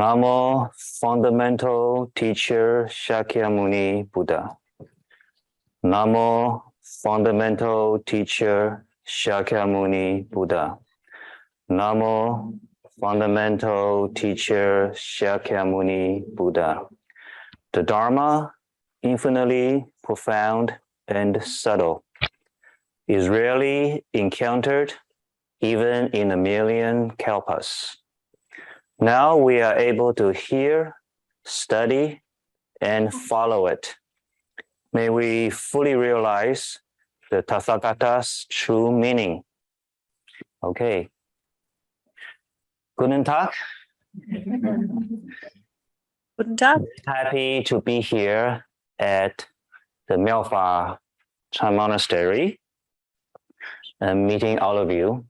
Namo Fundamental Teacher Shakyamuni Buddha. Namo Fundamental Teacher Shakyamuni Buddha. Namo Fundamental Teacher Shakyamuni Buddha. The Dharma, infinitely profound and subtle, is rarely encountered even in a million kalpas. Now we are able to hear, study, and follow it. May we fully realize the Tathagata's true meaning. Okay. Guten Tag. Guten Tag. Happy to be here at the Miaofa Chan Monastery and meeting all of you,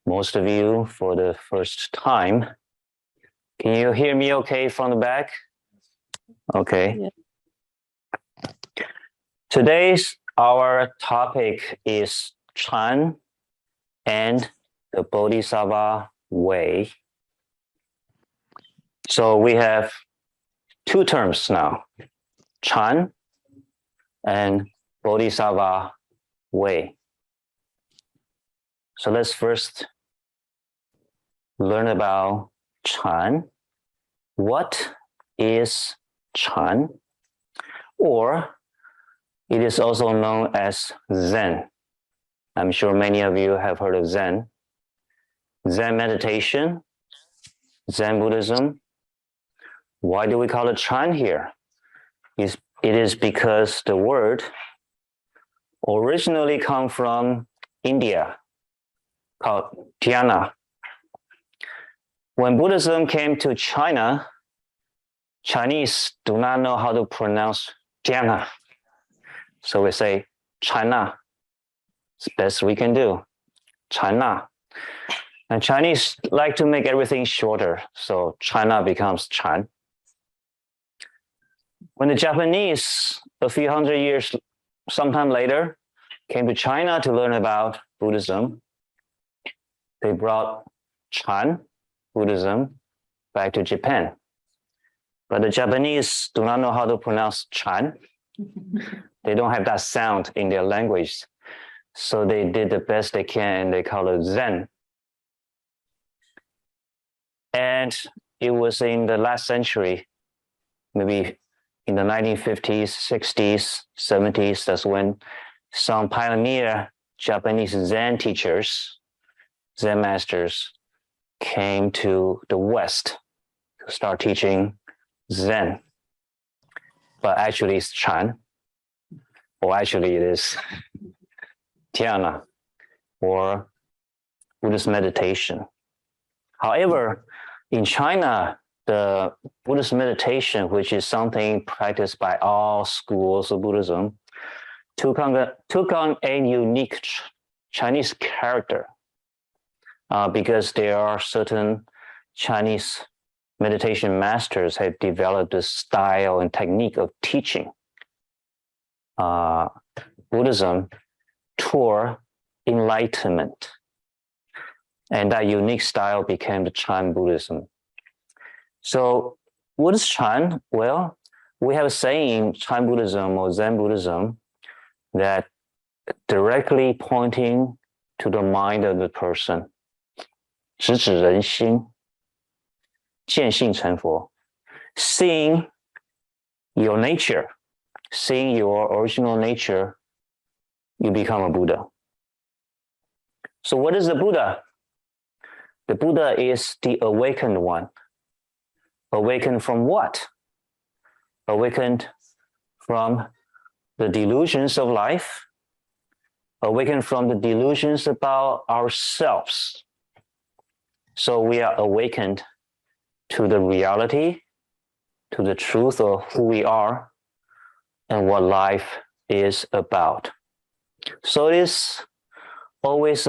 most of you for the first time. Can you hear me okay from the back? Okay. Yeah. Today's our topic is Chan and the Bodhisattva way. So we have two terms now, Chan and Bodhisattva way. So let's first learn about Chan. What is Chan? Or it is also known as Zen. I'm sure many of you have heard of Zen. Zen meditation, Zen Buddhism. Why do we call it Chan here? It is because the word originally comes from India, called Jianhu. When Buddhism came to China, Chinese do not know how to pronounce Jianhu. So we say China. It's the best we can do. China. And Chinese like to make everything shorter, so China becomes Chan. When the Japanese, a few hundred years sometime later, came to China to learn about Buddhism, they brought Chan Buddhism back to Japan. But the Japanese do not know how to pronounce Chan. They don't have that sound in their language. So they did the best they can and they call it Zen. And it was in the last century, maybe in the 1950s, 60s, 70s, that's when some pioneer Japanese Zen teachers, Zen masters, came to the West to start teaching Zen. But actually it's Chan, or actually it is Dhyana, or Buddhist meditation. However, in China, the Buddhist meditation, which is something practiced by all schools of Buddhism, took on a unique Chinese character. Because there are certain Chinese meditation masters have developed the style and technique of teaching Buddhism toward enlightenment. And that unique style became the Chan Buddhism. So what is Chan? Well, we have a saying, Chan Buddhism or Zen Buddhism, that directly pointing to the mind of the person. 直指人心，见性成佛. Seeing your nature, seeing your original nature, you become a Buddha. So what is the Buddha? The Buddha is the awakened one. Awakened from what? Awakened from the delusions of life. Awakened from the delusions about ourselves. So we are awakened to the reality, to the truth of who we are and what life is about. So it is always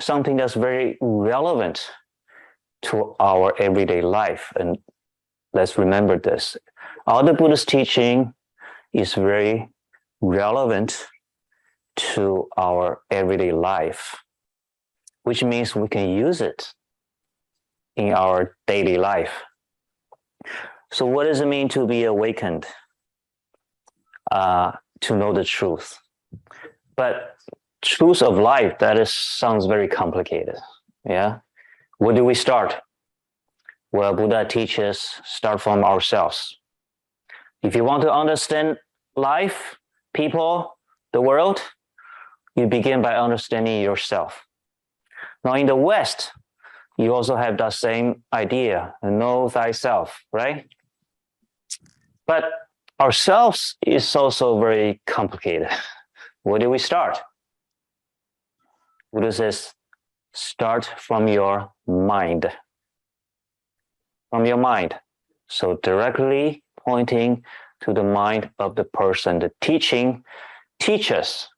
something that's very relevant to our everyday life. And let's remember this. All the Buddhist teaching is very relevant to our everyday life, which means we can use it in our daily life. So what does it mean to be awakened? To know the truth. But truth of life, sounds very complicated. Yeah. Where do we start? Well, Buddha teaches start from ourselves. If you want to understand life, people, the world, you begin by understanding yourself. Now in the West, you also have that same idea, know thyself, right? But ourselves is also very complicated. Where do we start? Buddha says, start from your mind. From your mind. So directly pointing to the mind of the person. The teaching teaches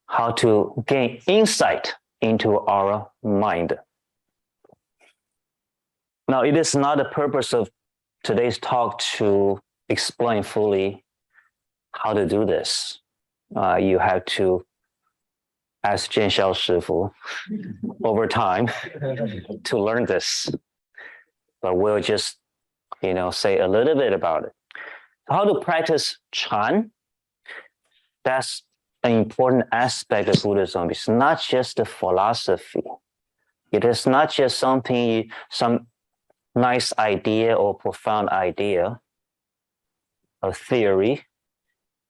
how to gain insight into our mind. Now, it is not the purpose of today's talk to explain fully how to do this. You have to ask Jianhu Shifu over time to learn this. But we'll just, say a little bit about it. How to practice Chan, that's an important aspect of Buddhism. It's not just a philosophy. It is not just some nice idea or profound idea, a theory.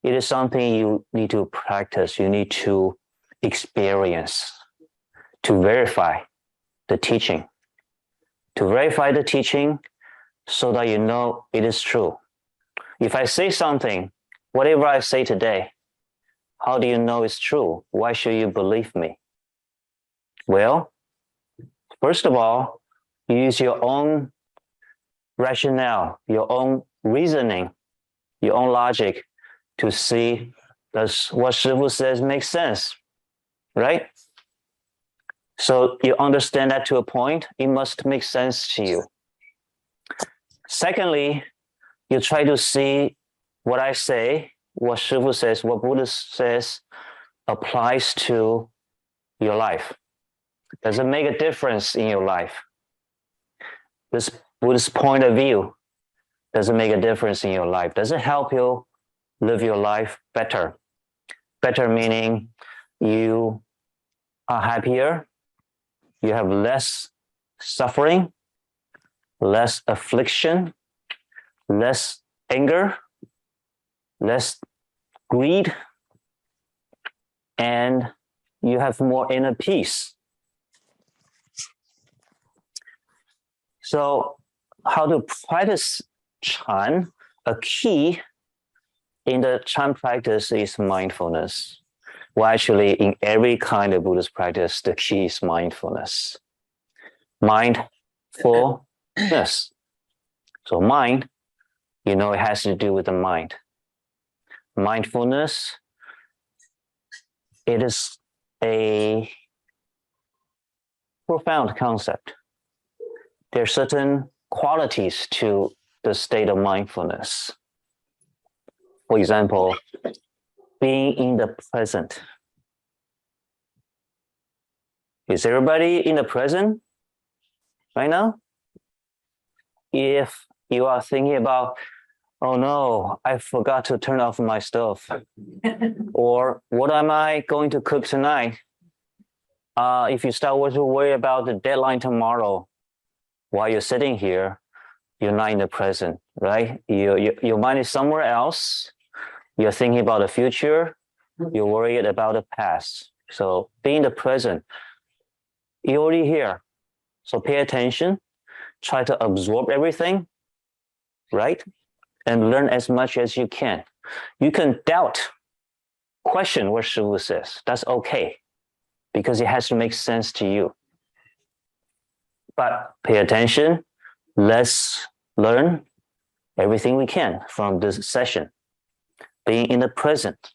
It is something you need to practice. You need to experience to verify the teaching. To verify the teaching so that you know it is true. If I say something, whatever I say today, how do you know it's true? Why should you believe me? Well, first of all, use your own rationale, your own reasoning, your own logic to see does what Shifu says make sense, right? So you understand that to a point, it must make sense to you. Secondly, you try to see what I say, what Shifu says, what Buddha says applies to your life. Does it make a difference in your life? This Buddhist point of view, does it make a difference in your life? Does it help you live your life better? Better meaning you are happier, you have less suffering, less affliction, less anger, less greed, and you have more inner peace. So how to practice Chan, a key in the Chan practice is mindfulness. Well, actually, in every kind of Buddhist practice, the key is mindfulness. Mindfulness. So mind, it has to do with the mind. Mindfulness, it is a profound concept. There are certain qualities to the state of mindfulness. For example, being in the present. Is everybody in the present right now? If you are thinking about, oh no, I forgot to turn off my stove, or what am I going to cook tonight? If you start to worry about the deadline tomorrow, while you're sitting here, you're not in the present, right? Your mind is somewhere else. You're thinking about the future. You're worried about the past. So be in the present. You're already here. So pay attention. Try to absorb everything, right? And learn as much as you can. You can doubt, question what Shifu says. That's okay, because it has to make sense to you. But pay attention. Let's learn everything we can from this session. Being in the present.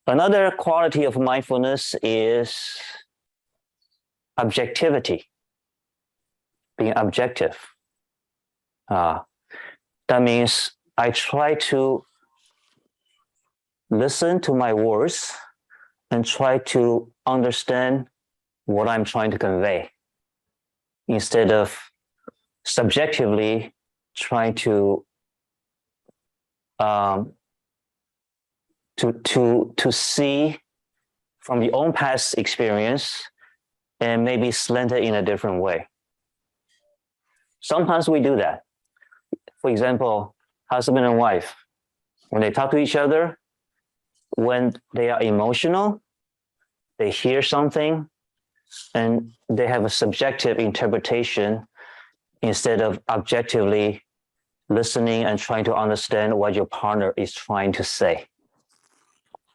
Another quality of mindfulness is objectivity. Being objective. That means I try to listen to my words and try to understand what I'm trying to convey, instead of subjectively try to see from your own past experience and maybe slant it in a different way. Sometimes we do that. For example, husband and wife, when they talk to each other, when they are emotional, they hear something and they have a subjective interpretation instead of objectively listening and trying to understand what your partner is trying to say.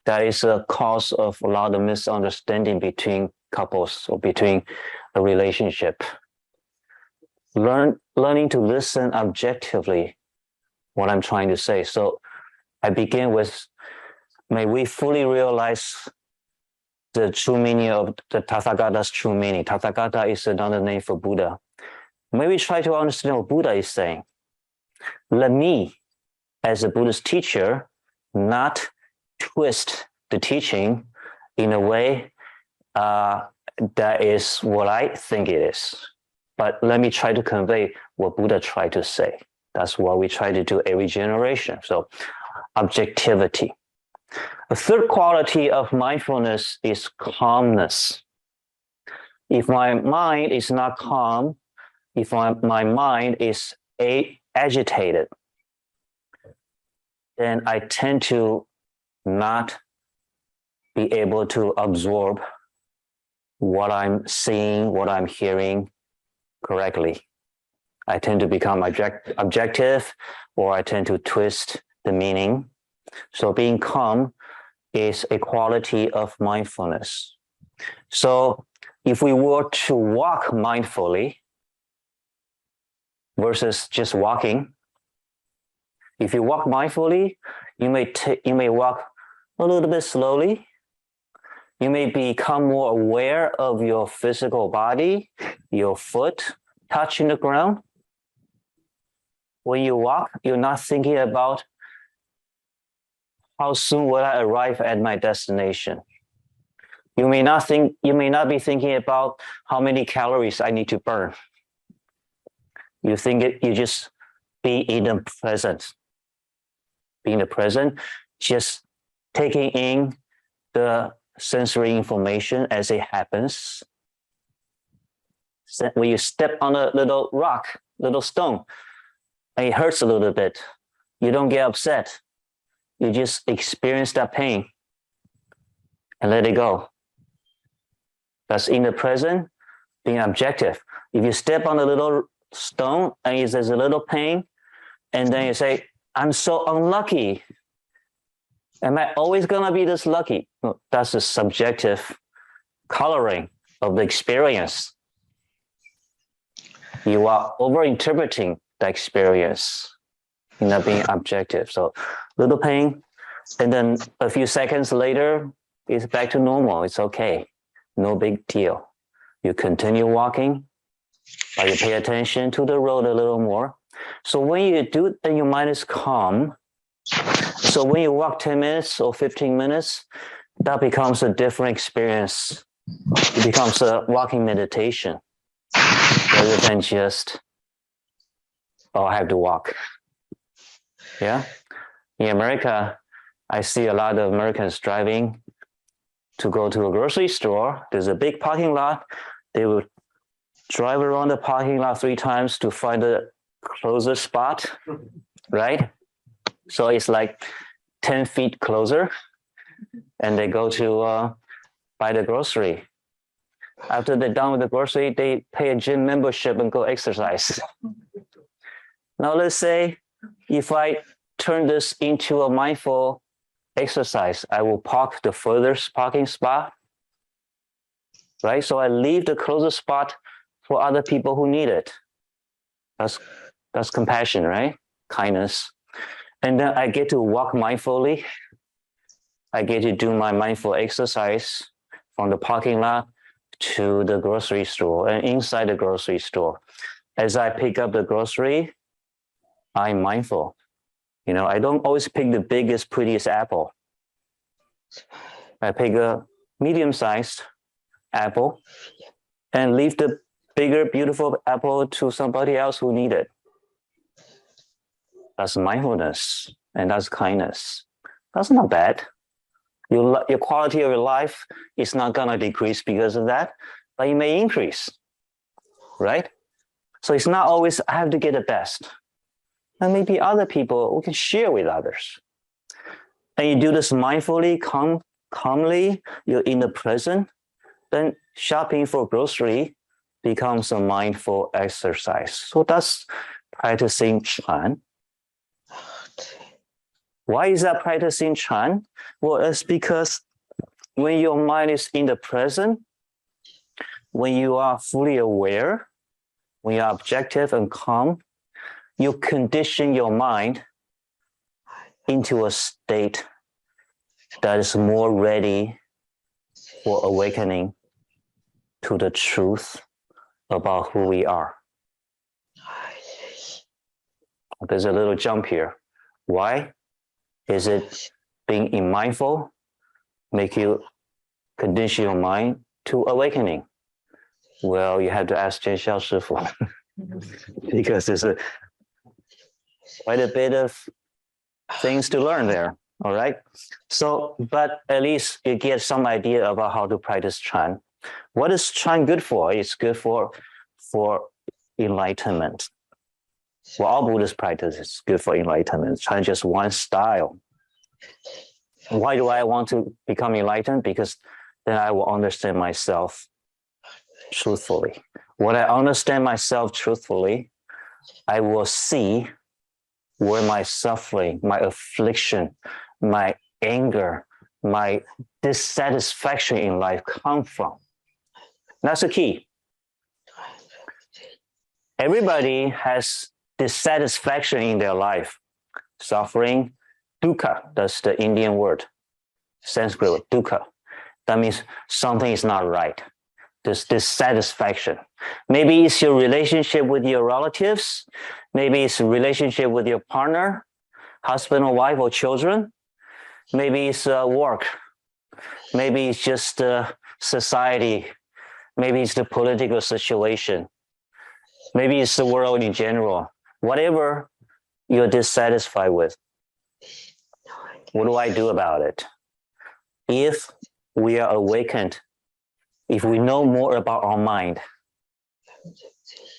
That is a cause of a lot of misunderstanding between couples or between a relationship. Learning to listen objectively what I'm trying to say. So I begin with, may we fully realize the true meaning of the Tathagata's true meaning. Tathagata is another name for Buddha. May we try to understand what Buddha is saying. Let me, as a Buddhist teacher, not twist the teaching in a way that is what I think it is. But let me try to convey what Buddha tried to say. That's what we try to do every generation. So objectivity. The third quality of mindfulness is calmness. If my mind is not calm, if my mind is agitated, then I tend to not be able to absorb what I'm seeing, what I'm hearing correctly. I tend to become objective, or I tend to twist the meaning. So being calm is a quality of mindfulness. So if we were to walk mindfully versus just walking, if you walk mindfully, you may walk a little bit slowly. You may become more aware of your physical body, your foot touching the ground. When you walk, you're not thinking about how soon will I arrive at my destination. You may not be thinking about how many calories I need to burn. You just be in the present. Be in the present, just taking in the sensory information as it happens. When you step on a little rock, little stone, and it hurts a little bit, you don't get upset. You just experience that pain and let it go. That's in the present, being objective. If you step on a little stone and there's a little pain, and then you say, I'm so unlucky. Am I always gonna be this lucky? No, that's a subjective coloring of the experience. You are over-interpreting the experience, not being objective. So little pain, and then a few seconds later, it's back to normal. It's okay. No big deal. You continue walking, but you pay attention to the road a little more. So when you do it, then your mind is calm. So when you walk 10 minutes or 15 minutes, that becomes a different experience. It becomes a walking meditation rather than just, I have to walk. Yeah. In America, I see a lot of Americans driving to go to a grocery store. There's a big parking lot. They would drive around the parking lot 3 times to find the closest spot, right? So it's like 10 feet closer, and they go to buy the grocery. After they're done with the grocery, they pay a gym membership and go exercise. Now let's say if I turn this into a mindful exercise, I will park the furthest parking spot, right? So I leave the closest spot for other people who need it. That's compassion, right? Kindness. And then I get to walk mindfully. I get to do my mindful exercise from the parking lot to the grocery store and inside the grocery store. As I pick up the grocery, I'm mindful. I don't always pick the biggest, prettiest apple. I pick a medium-sized apple and leave the bigger, beautiful apple to somebody else who needs it. That's mindfulness, and that's kindness. That's not bad. Your quality of your life is not going to decrease because of that, but it may increase, right? So it's not always, I have to get the best. And maybe other people, we can share with others. And you do this mindfully, calmly, you're in the present, then shopping for grocery becomes a mindful exercise. So that's practicing Chan. Why is that practicing Chan? Well, it's because when your mind is in the present, when you are fully aware, when you're objective and calm, you condition your mind into a state that is more ready for awakening to the truth about who we are. There's a little jump here. Why? Is it being mindful make you condition your mind to awakening? Well, you have to ask Jianhu Shifu because there's quite a bit of things to learn there. All right. So, but at least you get some idea about how to practice Chan. What is Chan good for? It's good for enlightenment. Well, all Buddhist practice is good for enlightenment. Chan is just one style. Why do I want to become enlightened? Because then I will understand myself truthfully. When I understand myself truthfully, I will see where my suffering, my affliction, my anger, my dissatisfaction in life come from. That's the key. Everybody has dissatisfaction in their life, suffering, dukkha, that's the Indian word, Sanskrit word, dukkha. That means something is not right. There's dissatisfaction. Maybe it's your relationship with your relatives. Maybe it's a relationship with your partner, husband or wife or children. Maybe it's work. Maybe it's just society. Maybe it's the political situation. Maybe it's the world in general. Whatever you're dissatisfied with, what do I do about it? If we are awakened, if we know more about our mind,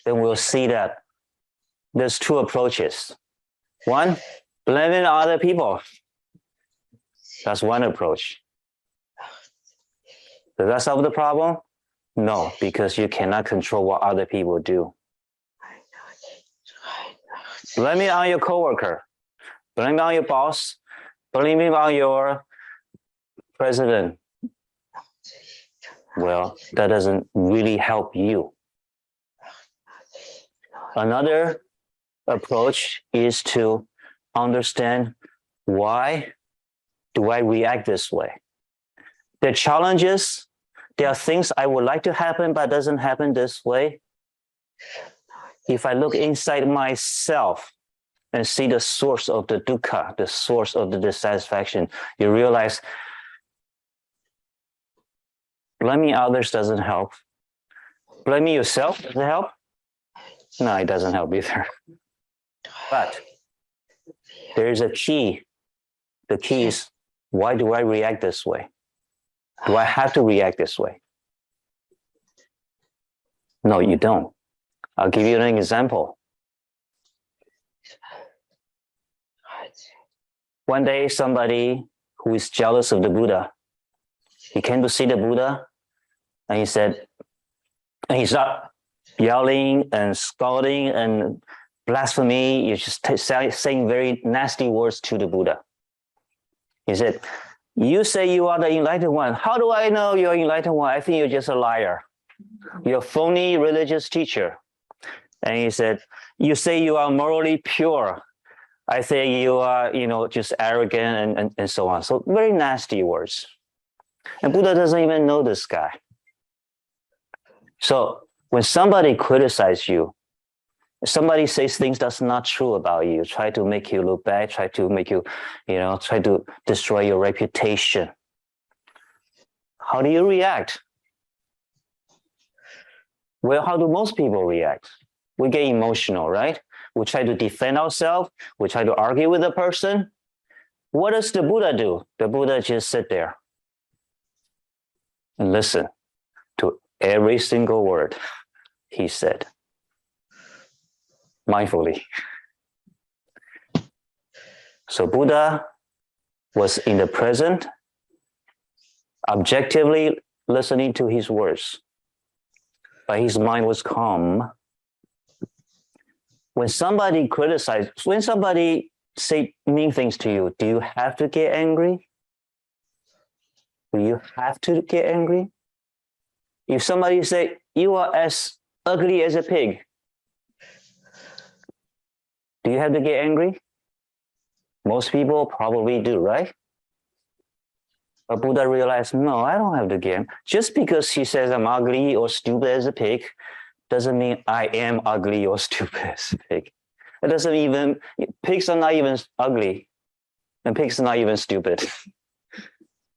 then we'll see that there's two approaches. One, blaming other people. That's one approach. Does that solve the problem? No, because you cannot control what other people do. Blame it on your coworker. Blame it on your boss. Blame it on your president. Well, that doesn't really help you. Another approach is to understand, why do I react this way? There are challenges. There are things I would like to happen, but doesn't happen this way. If I look inside myself and see the source of the dukkha, the source of the dissatisfaction, you realize blaming others doesn't help. Blaming yourself doesn't help. No, it doesn't help either. But there is a key. The key is, why do I react this way? Do I have to react this way? No, you don't. I'll give you an example. One day, somebody who is jealous of the Buddha, he came to see the Buddha, and he said, and he started yelling and scolding and blasphemy. You're just saying very nasty words to the Buddha. He said, you say you are the enlightened one. How do I know you're enlightened one? I think you're just a liar. You're a phony religious teacher. And he said, you say you are morally pure. I say you are, just arrogant and so on. So very nasty words. And Buddha doesn't even know this guy. So when somebody criticizes you, somebody says things that's not true about you, try to make you look bad, try to make you, try to destroy your reputation. How do you react? Well, how do most people react? We get emotional, right? We try to defend ourselves. We try to argue with the person. What does the Buddha do? The Buddha just sit there and listen to every single word he said, mindfully. So Buddha was in the present, objectively listening to his words, but his mind was calm. When somebody criticizes, when somebody say mean things to you, do you have to get angry? Do you have to get angry? If somebody say, you are as ugly as a pig, do you have to get angry? Most people probably do, right? But Buddha realized, no, I don't have to get angry. Just because he says I'm ugly or stupid as a pig, doesn't mean I am ugly or stupid as a pig. It doesn't even, pigs are not even ugly, and pigs are not even stupid.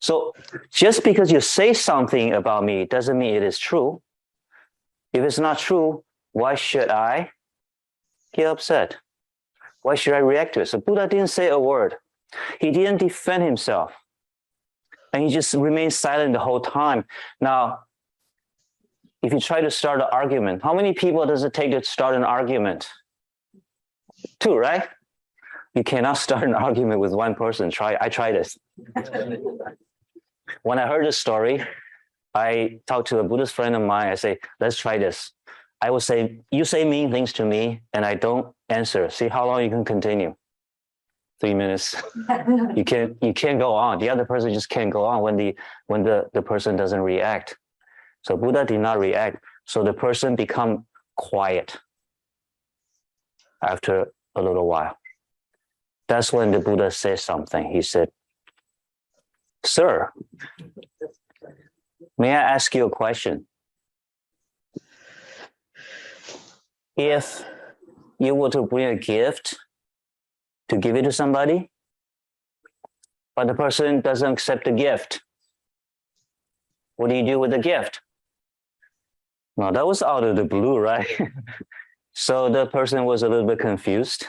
So just because you say something about me doesn't mean it is true. If it's not true, why should I get upset? Why should I react to it? So Buddha didn't say a word. He didn't defend himself. And he just remained silent the whole time. Now, if you try to start an argument, how many people does it take to start an argument? 2, right? You cannot start an argument with one person. I tried this. When I heard this story, I talked to a Buddhist friend of mine. I say, let's try this. I will say, you say mean things to me and I don't answer. See how long you can continue. 3 minutes. You can't go on. The other person just can't go on when the person doesn't react. So Buddha did not react. So the person become quiet after a little while. That's when the Buddha said something. He said, sir, may I ask you a question? If you were to bring a gift to give it to somebody, but the person doesn't accept the gift, what do you do with the gift? Well, that was out of the blue, right? So the person was a little bit confused.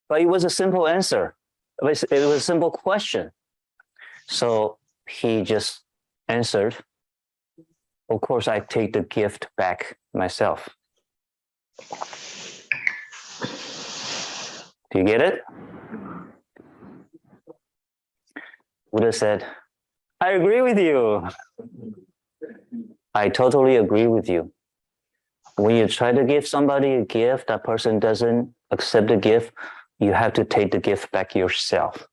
But it was a simple answer. It was a simple question. So he just answered, of course, I take the gift back myself. Do you get it? Buddha said, I agree with you. I totally agree with you. When you try to give somebody a gift, that person doesn't accept the gift, you have to take the gift back yourself.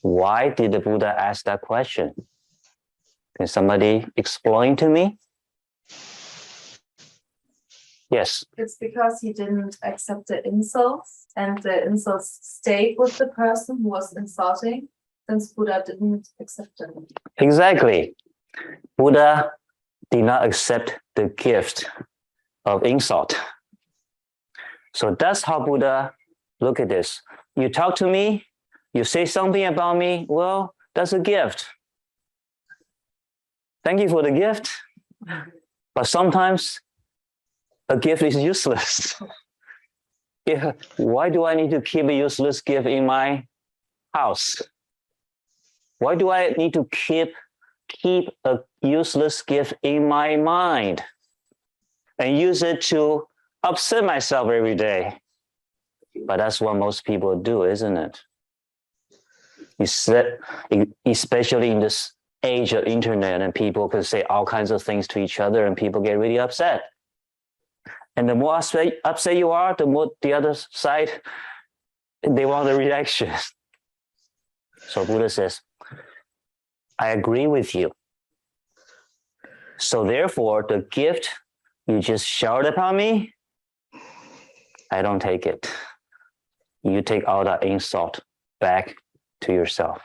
Why did the Buddha ask that question? Can somebody explain to me? Yes. It's because he didn't accept the insults, and the insults stayed with the person who was insulting, since Buddha didn't accept them. Exactly. Buddha did not accept the gift of insult. So that's how Buddha look at this. You talk to me, you say something about me, well, that's a gift. Thank you for the gift. But sometimes a gift is useless. Why do I need to keep a useless gift in my house? Why do I need to keep a useless gift in my mind and use it to upset myself every day? But that's what most people do, isn't it? Especially in this age of internet, and people can say all kinds of things to each other and people get really upset. And the more upset you are, the more the other side, they want a reaction. So Buddha says, I agree with you. So therefore, the gift you just showered upon me, I don't take it. You take all that insult back to yourself.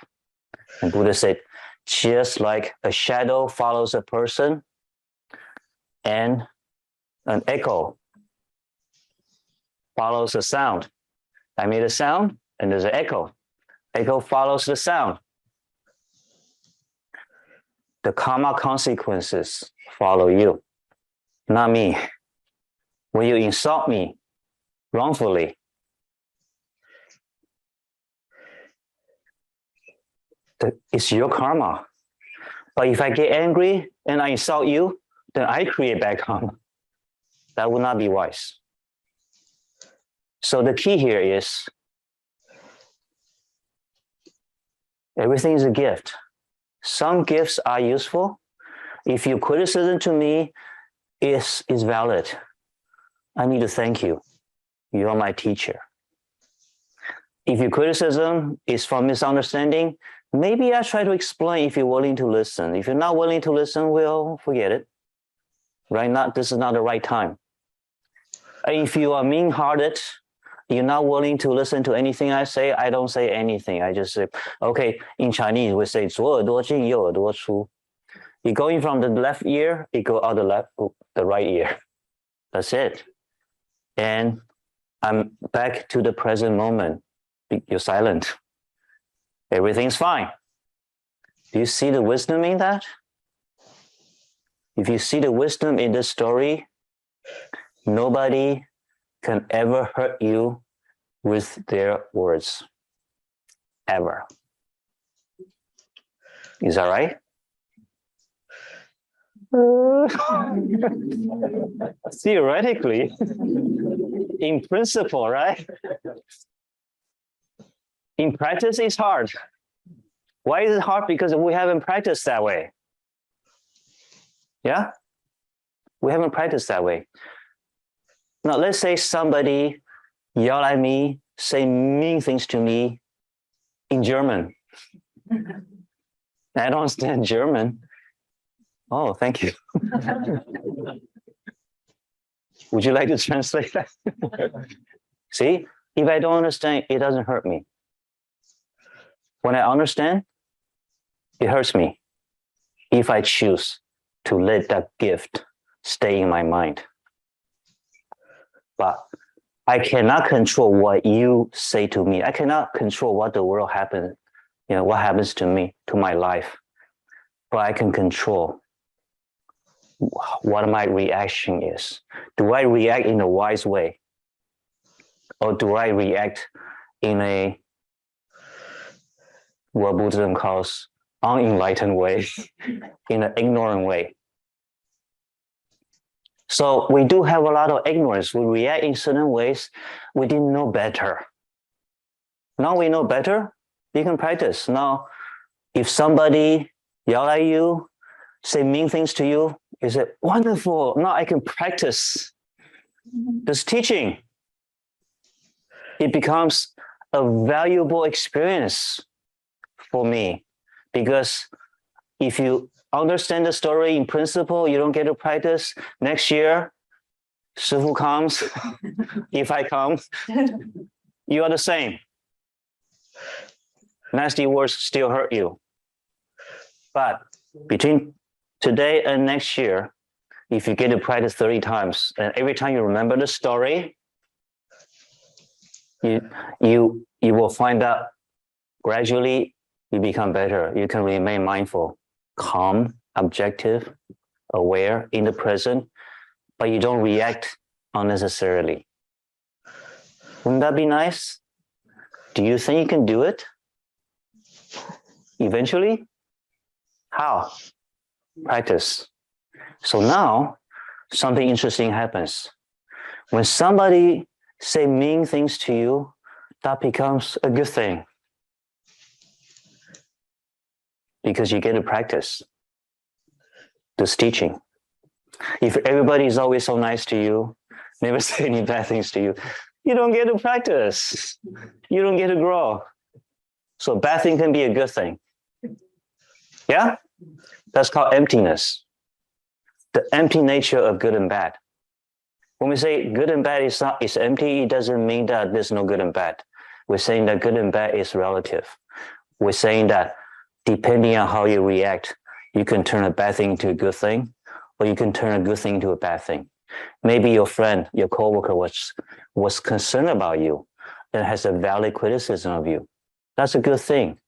And Buddha said, just like a shadow follows a person and an echo follows a sound. I made a sound and there's an echo. Echo follows the sound. The karma consequences follow you, not me. When you insult me, wrongfully. It's your karma. But if I get angry and I insult you, then I create bad karma. That would not be wise. So the key here is everything is a gift. Some gifts are useful. If your criticism to me is valid, I need to thank you. You are my teacher. If your criticism is from misunderstanding, maybe I try to explain if you're willing to listen. If you're not willing to listen, well, forget it. Right now, this is not the right time. If you are mean-hearted, you're not willing to listen to anything I say, I don't say anything. I just say, okay, in Chinese, we say, 左耳朵进右耳朵出. You're going from the left ear, you go out the right ear. That's it. And I'm back to the present moment. You're silent. Everything's fine. Do you see the wisdom in that? If you see the wisdom in this story, nobody can ever hurt you with their words. Ever. Is that right? Theoretically, in principle, right? In practice, it's hard. Why is it hard? Because we haven't practiced that way. Yeah? We haven't practiced that way. Now, let's say somebody yell at me, say mean things to me in German. I don't understand German. Oh, thank you. Would you like to translate that? See, if I don't understand, it doesn't hurt me. When I understand, it hurts me if I choose to let that gift stay in my mind. But I cannot control what you say to me. I cannot control what the world happens, what happens to me, to my life. But I can control what my reaction is. Do I react in a wise way? Or do I react in a, what Buddhism calls unenlightened way, in an ignorant way? So we do have a lot of ignorance. We react in certain ways. We didn't know better. Now we know better, you can practice. Now, if somebody yell at you, say mean things to you, you say, wonderful, now I can practice this teaching. It becomes a valuable experience for me, because if you understand the story in principle, you don't get to practice. Next year, Shifu comes, if I come, you are the same. Nasty words still hurt you. But between today and next year, if you get to practice 30 times, and every time you remember the story, you will find out gradually you become better. You can remain mindful, calm, objective, aware in the present, but you don't react unnecessarily. Wouldn't that be nice? Do you think you can do it? Eventually? How? Practice. So now, something interesting happens. When somebody say mean things to you, that becomes a good thing. Because you get to practice this teaching. If everybody is always so nice to you, never say any bad things to you, you don't get to practice. You don't get to grow. So bad thing can be a good thing. Yeah? That's called emptiness. The empty nature of good and bad. When we say good and bad is empty, it doesn't mean that there's no good and bad. We're saying that good and bad is relative. We're saying that depending on how you react, you can turn a bad thing into a good thing, or you can turn a good thing into a bad thing. Maybe your friend, your coworker was concerned about you and has a valid criticism of you. That's a good thing.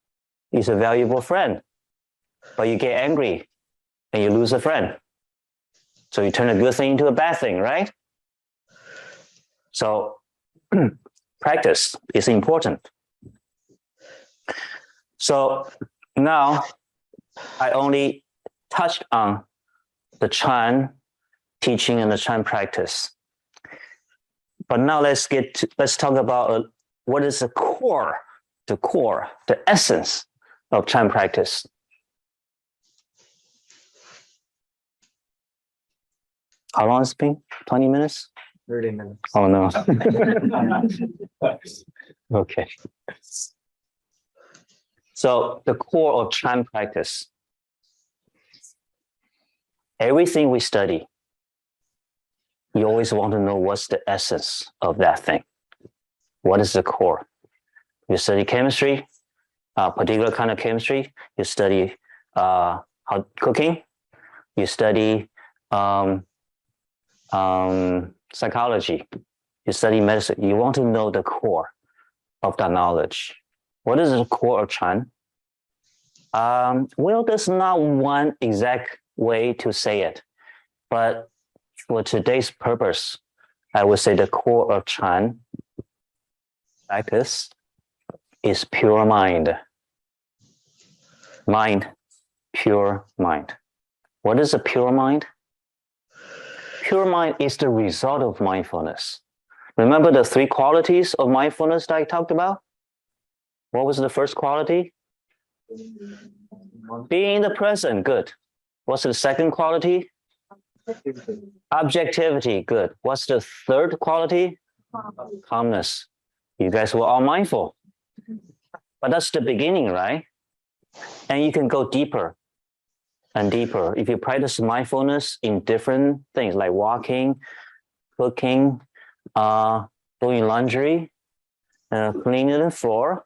He's a valuable friend. But you get angry and you lose a friend. So you turn a good thing into a bad thing, right? So practice is important. So now I only touched on the Chan teaching and the Chan practice. But now let's talk about what is the core, the essence of Chan practice. How long has it been? 20 minutes? 30 minutes. Oh no. Okay. So the core of Chan practice. Everything we study, you always want to know what's the essence of that thing. What is the core? You study chemistry, a particular kind of chemistry. You study cooking. You study psychology. You study medicine. You want to know the core of that knowledge. What is the core of Chan? Well, there's not one exact way to say it, but for today's purpose, I would say the core of Chan practice is pure mind. Mind, pure mind. What is a pure mind? Pure mind is the result of mindfulness. Remember the 3 qualities of mindfulness that I talked about? What was the first quality? Being in the present, good. What's the second quality? Objectivity, good. What's the third quality? Calmness. You guys were all mindful. But that's the beginning, right? And you can go deeper and deeper. If you practice mindfulness in different things like walking, cooking, doing laundry, cleaning the floor,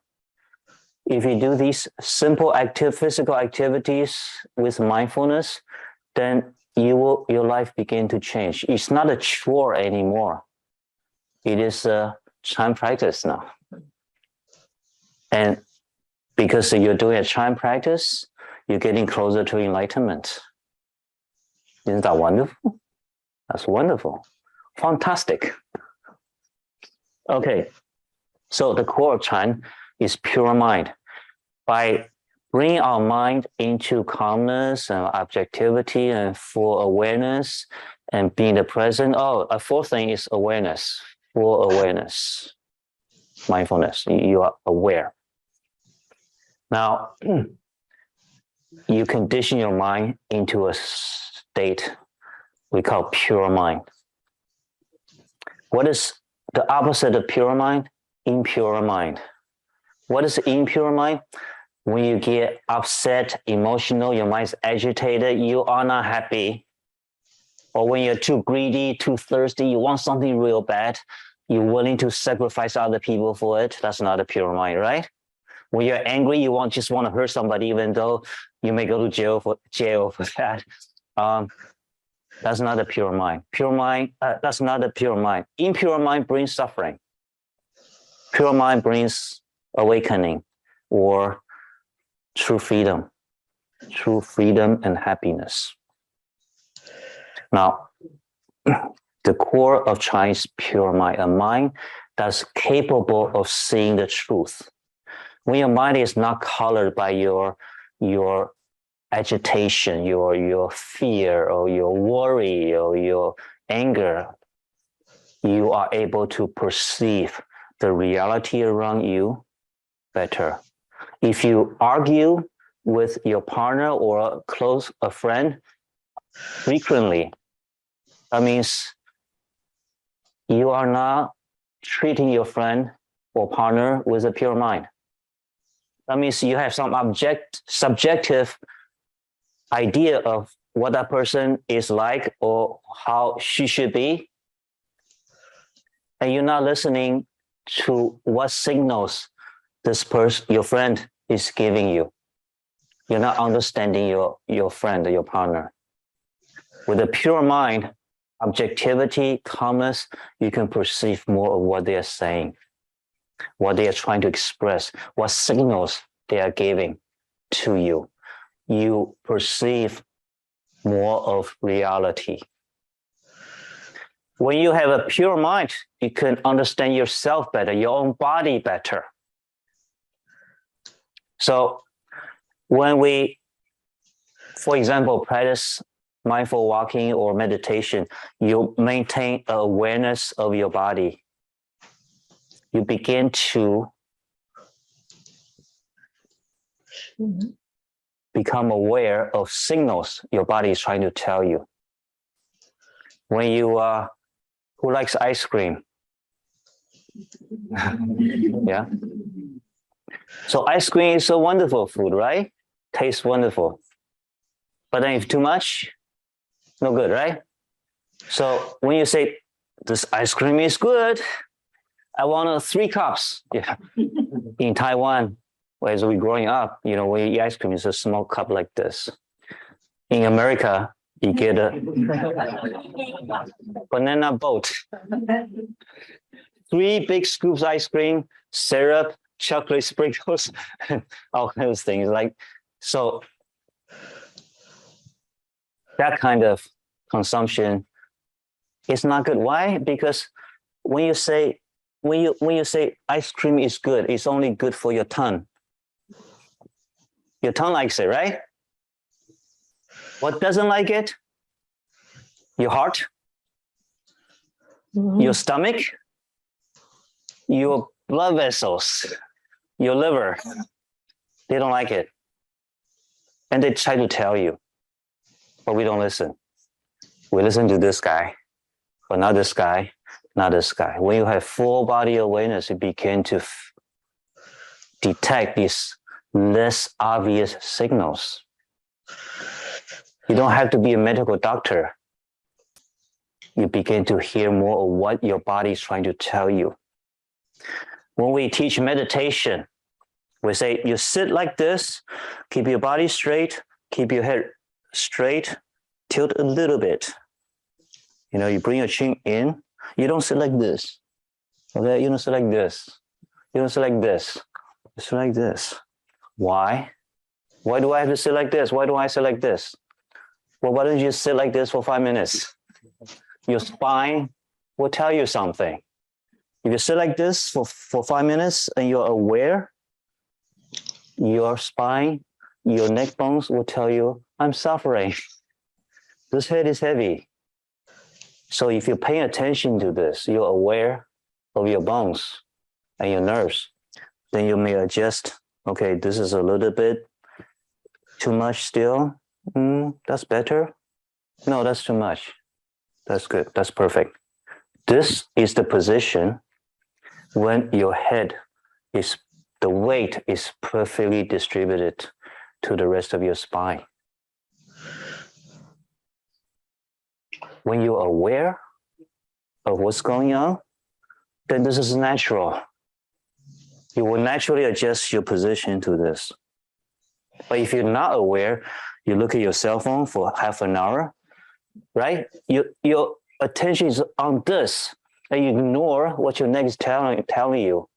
if you do these simple physical activities with mindfulness, then your life begin to change. It's not a chore anymore. It is a Chan practice now. And because you're doing a Chan practice, you're getting closer to enlightenment. Isn't that wonderful? That's wonderful. Fantastic. Okay. So the core of Chan is pure mind. By bringing our mind into calmness and objectivity and full awareness and being the present. Oh, a fourth thing is awareness, full awareness, mindfulness. You are aware. Now, you condition your mind into a state we call pure mind. What is the opposite of pure mind? Impure mind. What is impure mind? When you get upset, emotional, your mind's agitated, you are not happy. Or when you're too greedy, too thirsty, you want something real bad, you're willing to sacrifice other people for it. That's not a pure mind, right? When you're angry, you just want to hurt somebody, even though you may go to jail for that. That's not a pure mind. Pure mind, that's not a pure mind. Impure mind brings suffering. Pure mind brings awakening or true freedom and happiness. Now, the core of Chan is pure mind, a mind that's capable of seeing the truth. When your mind is not colored by your agitation, your fear, or your worry, or your anger, you are able to perceive the reality around you better. If you argue with your partner or a friend frequently, that means you are not treating your friend or partner with a pure mind. That means you have some subjective idea of what that person is like or how she should be. And you're not listening to what signals this person, your friend, is giving you. You're not understanding your friend or your partner. With a pure mind, objectivity, calmness, you can perceive more of what they are saying, what they are trying to express, what signals they are giving to you. You perceive more of reality. When you have a pure mind, you can understand yourself better, your own body better. So when we, for example, practice mindful walking or meditation, you maintain awareness of your body. You begin to become aware of signals your body is trying to tell you. When you, who likes ice cream? Yeah. So ice cream is a wonderful food, right? Tastes wonderful. But then if too much, no good, right? So when you say, this ice cream is good, I want 3 cups. Yeah. In Taiwan, as we growing up, you know, when you eat ice cream, it's a small cup like this. In America, you get a banana boat. 3 big scoops ice cream, syrup, chocolate sprinkles, all kinds of things. Like, so that kind of consumption is not good. Why? Because when you say ice cream is good, it's only good for your tongue. Your tongue likes it, right? What doesn't like it? Your heart, your stomach, your blood vessels, your liver. They don't like it. And they try to tell you, but we don't listen. We listen to this guy, but not this guy, not this guy. When you have full body awareness, you begin to detect these less obvious signals. You don't have to be a medical doctor. You begin to hear more of what your body is trying to tell you. When we teach meditation, we say you sit like this, keep your body straight, keep your head straight, tilt a little bit. You know, you bring your chin in. You don't sit like this. Okay, you don't sit like this. You don't sit like this. You sit like this. Why? Why do I have to sit like this? Why do I sit like this? Well, why don't you sit like this for 5 minutes? Your spine will tell you something. If you sit like this for 5 minutes and you're aware, your spine, your neck bones will tell you, I'm suffering. This head is heavy. So if you pay attention to this, you're aware of your bones and your nerves, then you may adjust. Okay, this is a little bit too much still. That's better. No, that's too much. That's good. That's perfect. This is the position when your head is, the weight is perfectly distributed to the rest of your spine. When you're aware of what's going on, then this is natural. You will naturally adjust your position to this. But if you're not aware, you look at your cell phone for half an hour, right? Your attention is on this, and you ignore what your neck is telling you.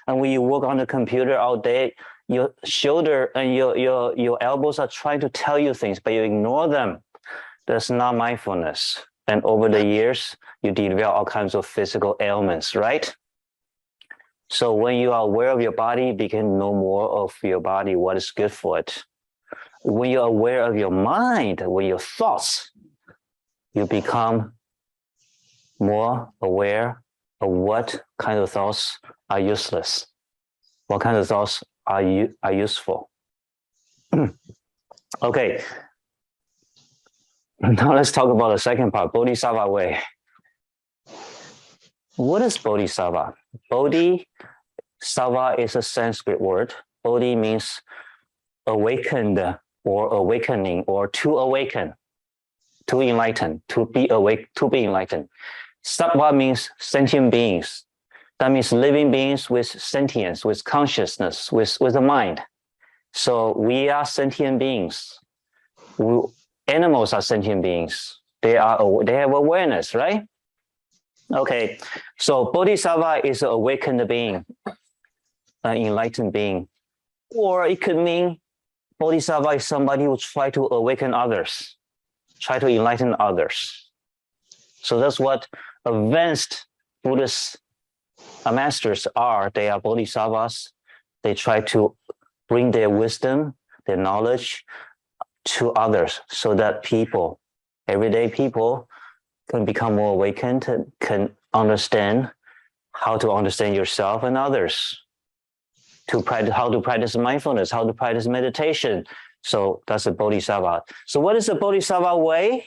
And when you work on the computer all day, your shoulder and your elbows are trying to tell you things, but you ignore them. That's not mindfulness. And over the years, you develop all kinds of physical ailments, right? So when you are aware of your body, you begin to know more of your body, what is good for it. When you're aware of your mind, with your thoughts, you become more aware of what kind of thoughts are useless, what kind of thoughts are useful. Okay, now let's talk about the second part, Bodhisattva way. What is Bodhisattva? Bodhisattva is a Sanskrit word. Bodhi means awakened or awakening or to awaken, to enlighten, to be awake, to be enlightened. Sattva means sentient beings. That means living beings with sentience, with consciousness, with a mind. So we are sentient beings. Animals are sentient beings. They have awareness, right? Okay, so Bodhisattva is an awakened being, an enlightened being. Or it could mean Bodhisattva is somebody who tries to awaken others, try to enlighten others. So that's what advanced Buddhist masters are, they are bodhisattvas. They try to bring their wisdom, their knowledge to others so that people, everyday people, can become more awakened, can understand how to understand yourself and others, to practice, how to practice mindfulness, how to practice meditation. So that's a bodhisattva. So what is the bodhisattva way?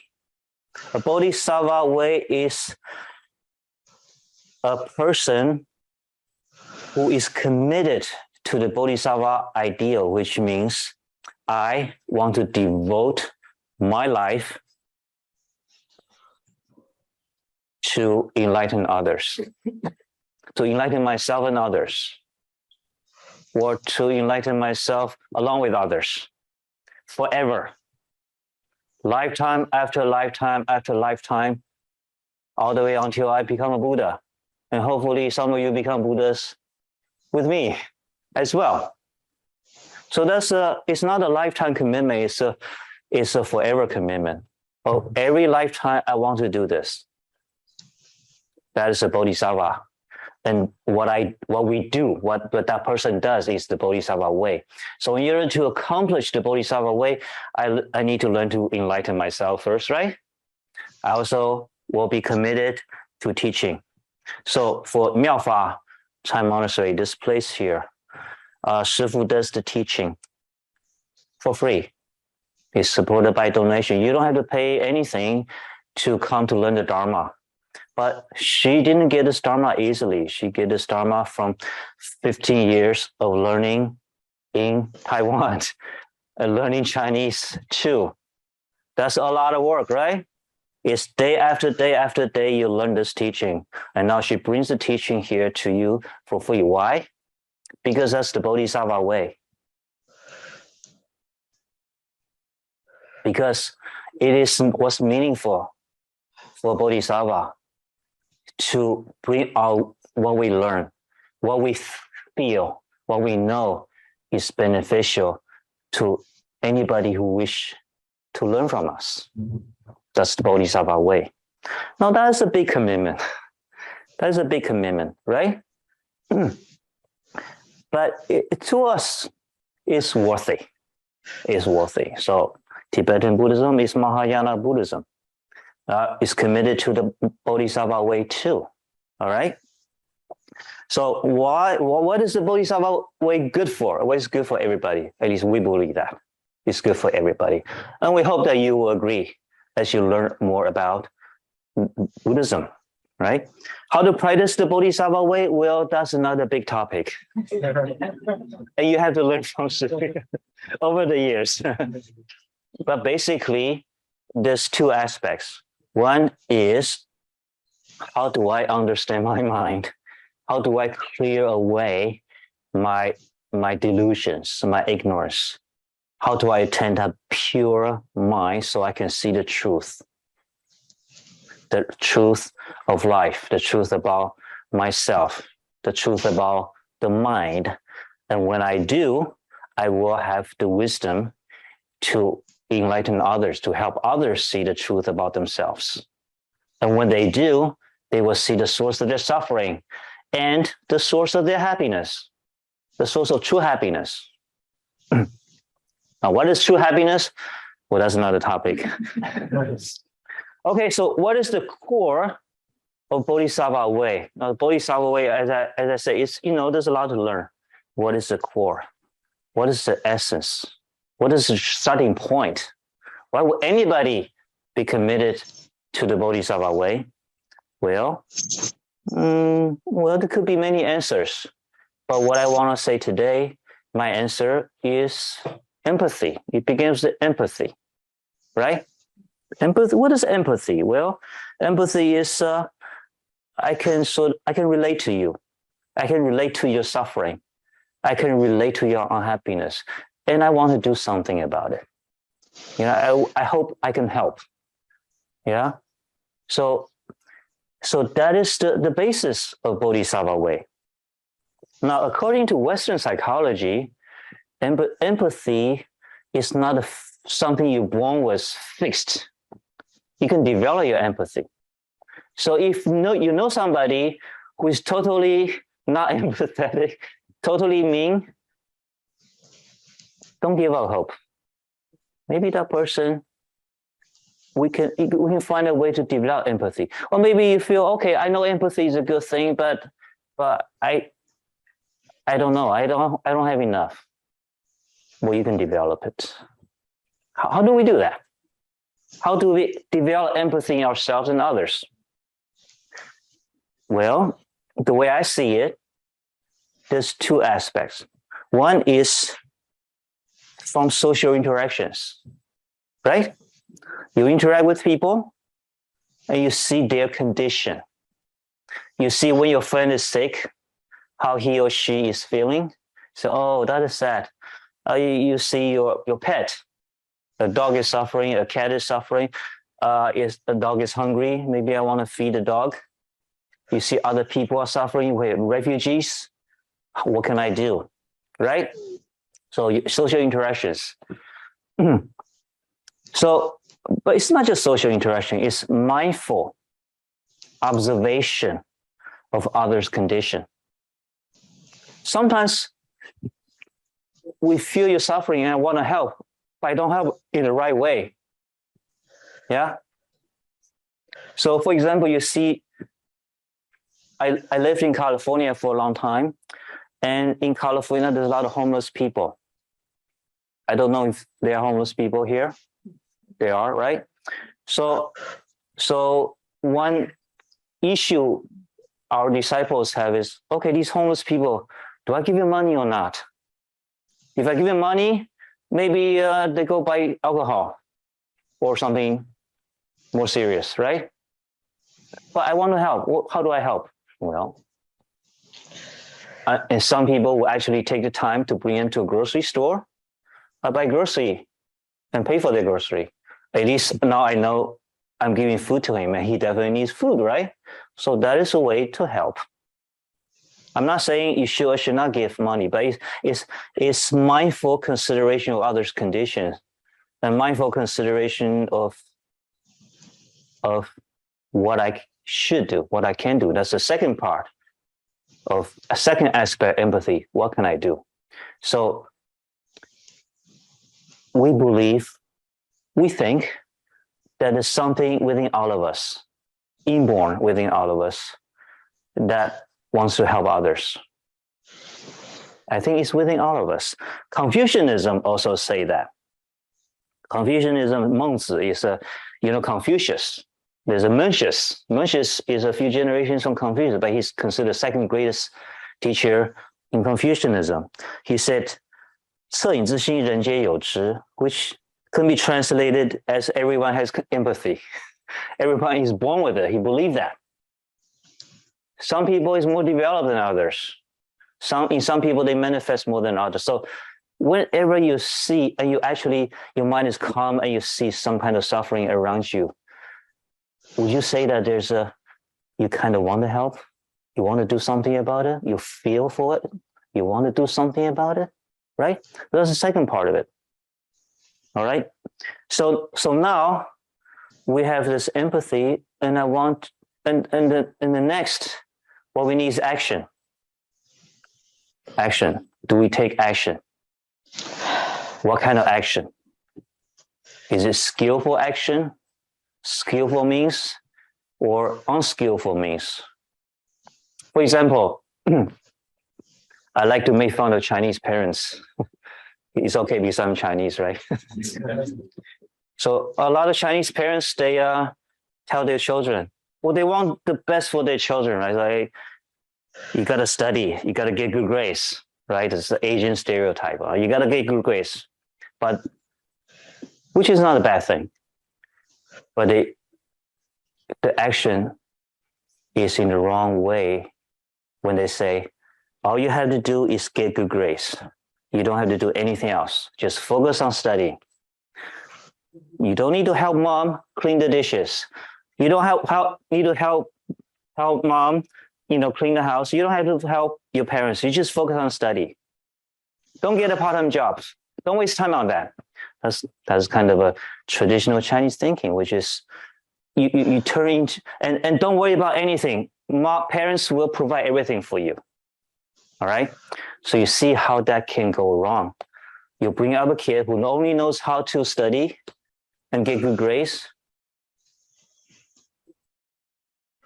A bodhisattva way is a person who is committed to the bodhisattva ideal, which means I want to devote my life to enlighten others, to enlighten myself and others, or to enlighten myself along with others forever, lifetime after lifetime after lifetime, all the way until I become a Buddha. And hopefully some of you become Buddhas with me as well. So it's not a lifetime commitment, it's a forever commitment. Oh, every lifetime I want to do this. That is a bodhisattva. And what that person does is the bodhisattva way. So in order to accomplish the bodhisattva way, I need to learn to enlighten myself first, right? I also will be committed to teaching. So for Miaofa Chan Monastery, this place here, Shifu does the teaching for free. It's supported by donation. You don't have to pay anything to come to learn the Dharma. But she didn't get this Dharma easily. She get this Dharma from 15 years of learning in Taiwan and learning Chinese too. That's a lot of work, right? It's day after day after day you learn this teaching. And now she brings the teaching here to you for free. Why? Because that's the Bodhisattva way. Because it is what's meaningful for Bodhisattva to bring out what we learn, what we feel, what we know is beneficial to anybody who wish to learn from us. That's the Bodhisattva way. Now that is a big commitment. That is a big commitment, right? But to us, it's worthy. It's worthy. So Tibetan Buddhism is Mahayana Buddhism. Is committed to the Bodhisattva way too. All right. So what is the Bodhisattva way good for? What is good for everybody? At least we believe that it's good for everybody, and we hope that you will agree as you learn more about Buddhism. Right? How to practice the Bodhisattva way? Well, that's another big topic, and you have to learn from over the years. But basically, there's two aspects. One is, how do I understand my mind? How do I clear away my delusions, my ignorance? How do I attain a pure mind so I can see the truth of life, the truth about myself, the truth about the mind? And when I do, I will have the wisdom to enlighten others, to help others see the truth about themselves. And when they do, they will see the source of their suffering and the source of their happiness, the source of true happiness. Now, what is true happiness? Well, that's another topic. Okay, so what is the core of Bodhisattva way? Now, the Bodhisattva way, as I say, it's, there's a lot to learn. What is the core? What is the essence? What is the starting point? Why would anybody be committed to the Bodhisattva way? Well, there could be many answers. But what I want to say today, my answer is empathy. It begins with empathy, right? Empathy. What is empathy? Well, empathy is I can relate to you. I can relate to your suffering. I can relate to your unhappiness. And I want to do something about it. I hope I can help. Yeah. So that is the basis of Bodhisattva way. Now, according to Western psychology, empathy is not something you're born with fixed. You can develop your empathy. So if you know somebody who is totally not empathetic, totally mean, don't give up hope. Maybe that person, we can find a way to develop empathy. Or maybe you feel, okay, I know empathy is a good thing, but I don't know. I don't have enough. Well, you can develop it. How do we do that? How do we develop empathy in ourselves and others? Well, the way I see it, there's two aspects. One is from social interactions, right? You interact with people and you see their condition. You see when your friend is sick, how he or she is feeling. So, oh, that is sad. You see your pet. A dog is suffering, a cat is suffering. The dog is hungry. Maybe I want to feed the dog. You see other people are suffering with refugees. What can I do? Right? So social interactions. So, but it's not just social interaction, it's mindful observation of others' condition. Sometimes we feel you're suffering and I want to help, but I don't help in the right way. Yeah? So for example, you see, I lived in California for a long time, and in California, there's a lot of homeless people. I don't know if there are homeless people here. They are, right? So one issue our disciples have is, okay, these homeless people, do I give them money or not? If I give them money, maybe they go buy alcohol or something more serious, right? But I want to help. How do I help? Well, and some people will actually take the time to bring them to a grocery store, buy grocery and pay for their grocery. At least now I know I'm giving food to him and he definitely needs food, right? So that is a way to help. I'm not saying you should or should not give money, but it's mindful consideration of others' conditions and mindful consideration of what I should do, what I can do. That's the second part of a second aspect, empathy. What can I do? So we think that there's something within all of us, inborn within all of us, that wants to help others. I think it's within all of us. Confucianism also say that. Confucianism, Mengzi is Confucius. There's a Mencius. Mencius is a few generations from Confucius, but he's considered the second greatest teacher in Confucianism. He said, 恻隐之心，人皆有之, which can be translated as everyone has empathy. Everyone is born with it. He believed that. Some people is more developed than others. In some people, they manifest more than others. So whenever you see, and your mind is calm and you see some kind of suffering around you, would you say that you kind of want to help? You want to do something about it? You feel for it? You want to do something about it? Right? That's the second part of it. All right. So now we have this empathy, and the next, what we need is action. Action. Do we take action? What kind of action? Is it skillful action? Skillful means, or unskillful means? For example, I like to make fun of Chinese parents. It's okay because I'm Chinese, right? So a lot of Chinese parents, they tell their children, well, they want the best for their children, right? Like, you got to study, you got to get good grades, right? It's the Asian stereotype. You got to get good grades, but which is not a bad thing. But the action is in the wrong way when they say, all you have to do is get good grades. You don't have to do anything else. Just focus on studying. You don't need to help mom clean the dishes. You don't need to help mom, clean the house. You don't have to help your parents. You just focus on study. Don't get a part-time job. Don't waste time on that. That's kind of a traditional Chinese thinking, which is, you turn into, and don't worry about anything. Parents will provide everything for you. All right. So you see how that can go wrong. You bring up a kid who not only knows how to study and get good grades,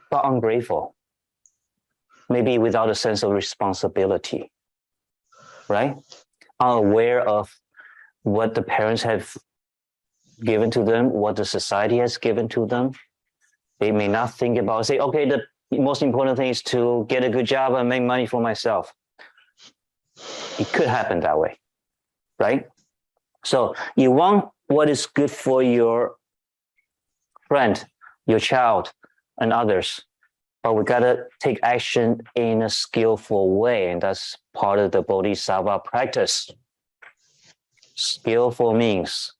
but ungrateful, maybe without a sense of responsibility, right? Unaware of what the parents have given to them, what the society has given to them. They may not think about, say, okay, the most important thing is to get a good job and make money for myself. It could happen that way, right? So you want what is good for your friend, your child, and others, but we gotta take action in a skillful way, and that's part of the Bodhisattva practice. Skillful means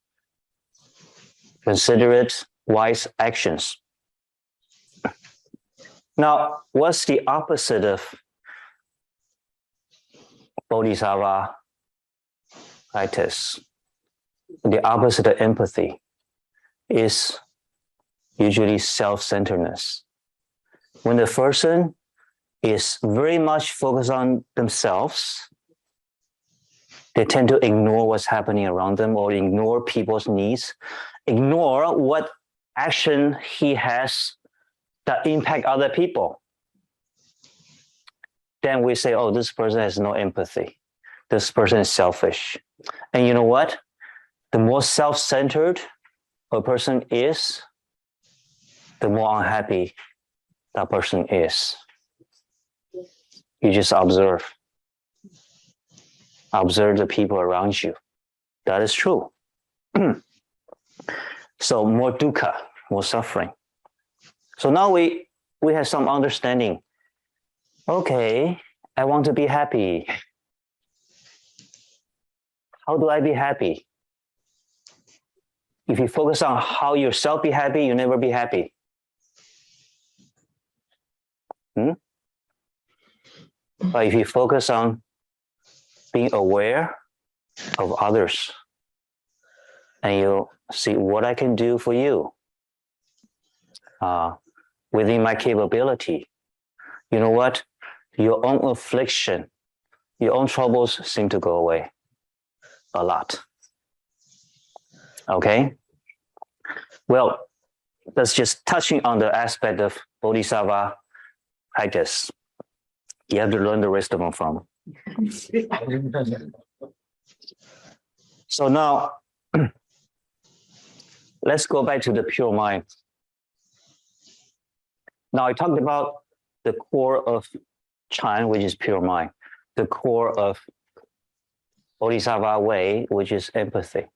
considerate, wise actions. Now, what's the opposite of Bodhisattva practice? The opposite of empathy is usually self-centeredness. When the person is very much focused on themselves, they tend to ignore what's happening around them or ignore people's needs, ignore what action he has that impact other people. Then we say, oh, this person has no empathy. This person is selfish. And you know what? The more self-centered a person is, the more unhappy that person is. You just observe. Observe the people around you. That is true. So more dukkha, more suffering. So now we have some understanding. Okay, I want to be happy. How do I be happy? If you focus on how yourself be happy, you never be happy. But if you focus on being aware of others, and you see what I can do for you within my capability, you know what? Your own affliction, your own troubles seem to go away a lot. Okay? Well, that's just touching on the aspect of Bodhisattva practice. You have to learn the rest of them from. So now, let's go back to the pure mind. Now, I talked about the core of Chan, which is pure mind, the core of Bodhisattva way, which is empathy.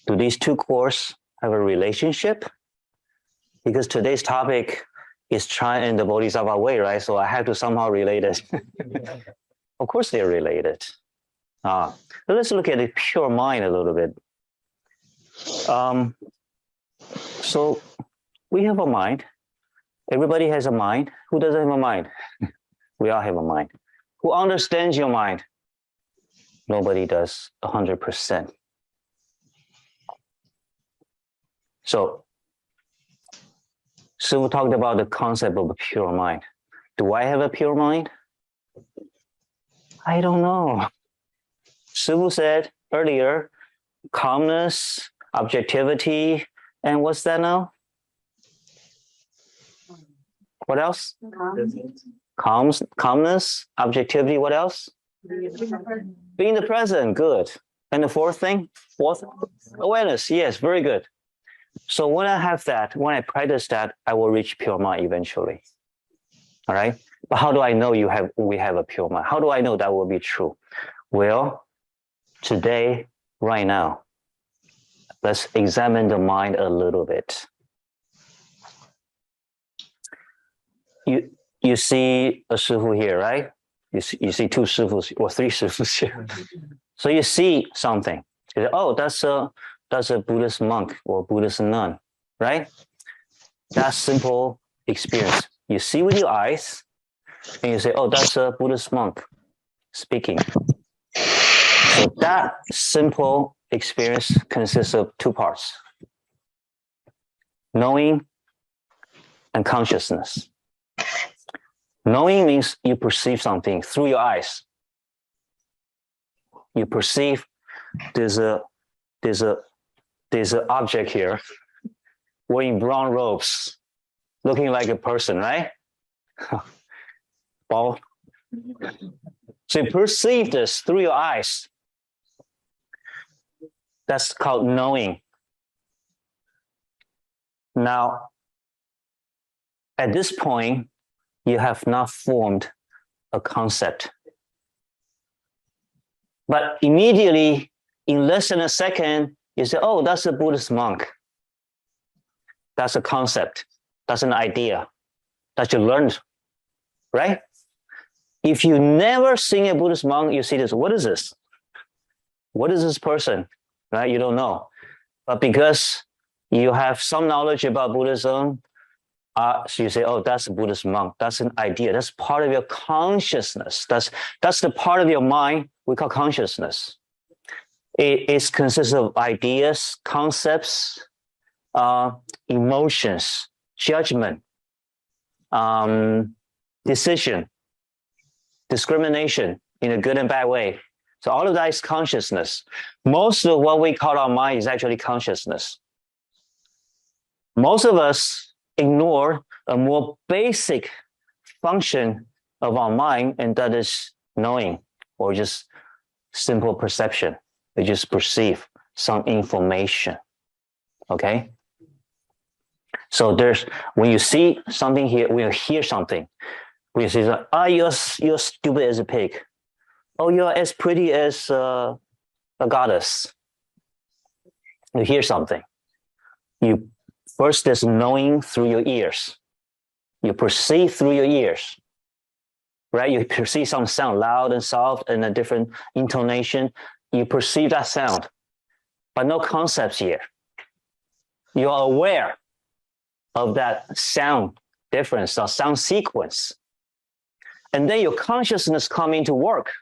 Do these two cores have a relationship? Because today's topic is Chan and the Bodhisattva way, right? So I have to somehow relate it. Of course they're related. But let's look at the pure mind a little bit. So we have a mind. Everybody has a mind. Who doesn't have a mind? We all have a mind. Who understands your mind? Nobody does 100%. So we talked about the concept of a pure mind. Do I have a pure mind? I don't know. Shifu said earlier, calmness, objectivity, and what's that now? What else? Calmness, objectivity, what else? Being the present, good. And the fourth, awareness, yes, very good. So when I have that, when I practice that, I will reach pure mind eventually. All right? But how do I know we have a pure mind? How do I know that will be true? Well, today, right now, let's examine the mind a little bit. You see a Shifu here, right? You see two Shifus or three Shifus here. So you see something. You say, oh, that's a Buddhist monk or Buddhist nun, right? That's simple experience. You see with your eyes, and you say, oh, that's a Buddhist monk speaking. So that simple experience consists of two parts. knowing and consciousness. Knowing means you perceive something through your eyes. You perceive there's an object here wearing brown robes, looking like a person, right? Ball. So you perceive this through your eyes. That's called knowing. Now, at this point, you have not formed a concept. But immediately, in less than a second, you say, oh, that's a Buddhist monk. That's a concept. That's an idea that you learned, right? If you never seen a Buddhist monk, you see this, what is this? What is this person, right? You don't know. But because you have some knowledge about Buddhism, so you say, oh, that's a Buddhist monk. That's an idea. That's part of your consciousness. That's the part of your mind we call consciousness. It consists of ideas, concepts, emotions, judgment, decision, discrimination in a good and bad way. So all of that is consciousness. Most of what we call our mind is actually consciousness. Most of us ignore a more basic function of our mind, and that is knowing, or just simple perception. We just perceive some information. Okay? So when you see something here, when you hear something, when you say, you're stupid as a pig. Oh, you're as pretty as a goddess. You hear something. First, there's knowing through your ears. You perceive through your ears, right? You perceive some sound, loud and soft, and a different intonation. You perceive that sound, but no concepts here. You're aware of that sound difference or sound sequence. And then your consciousness come into work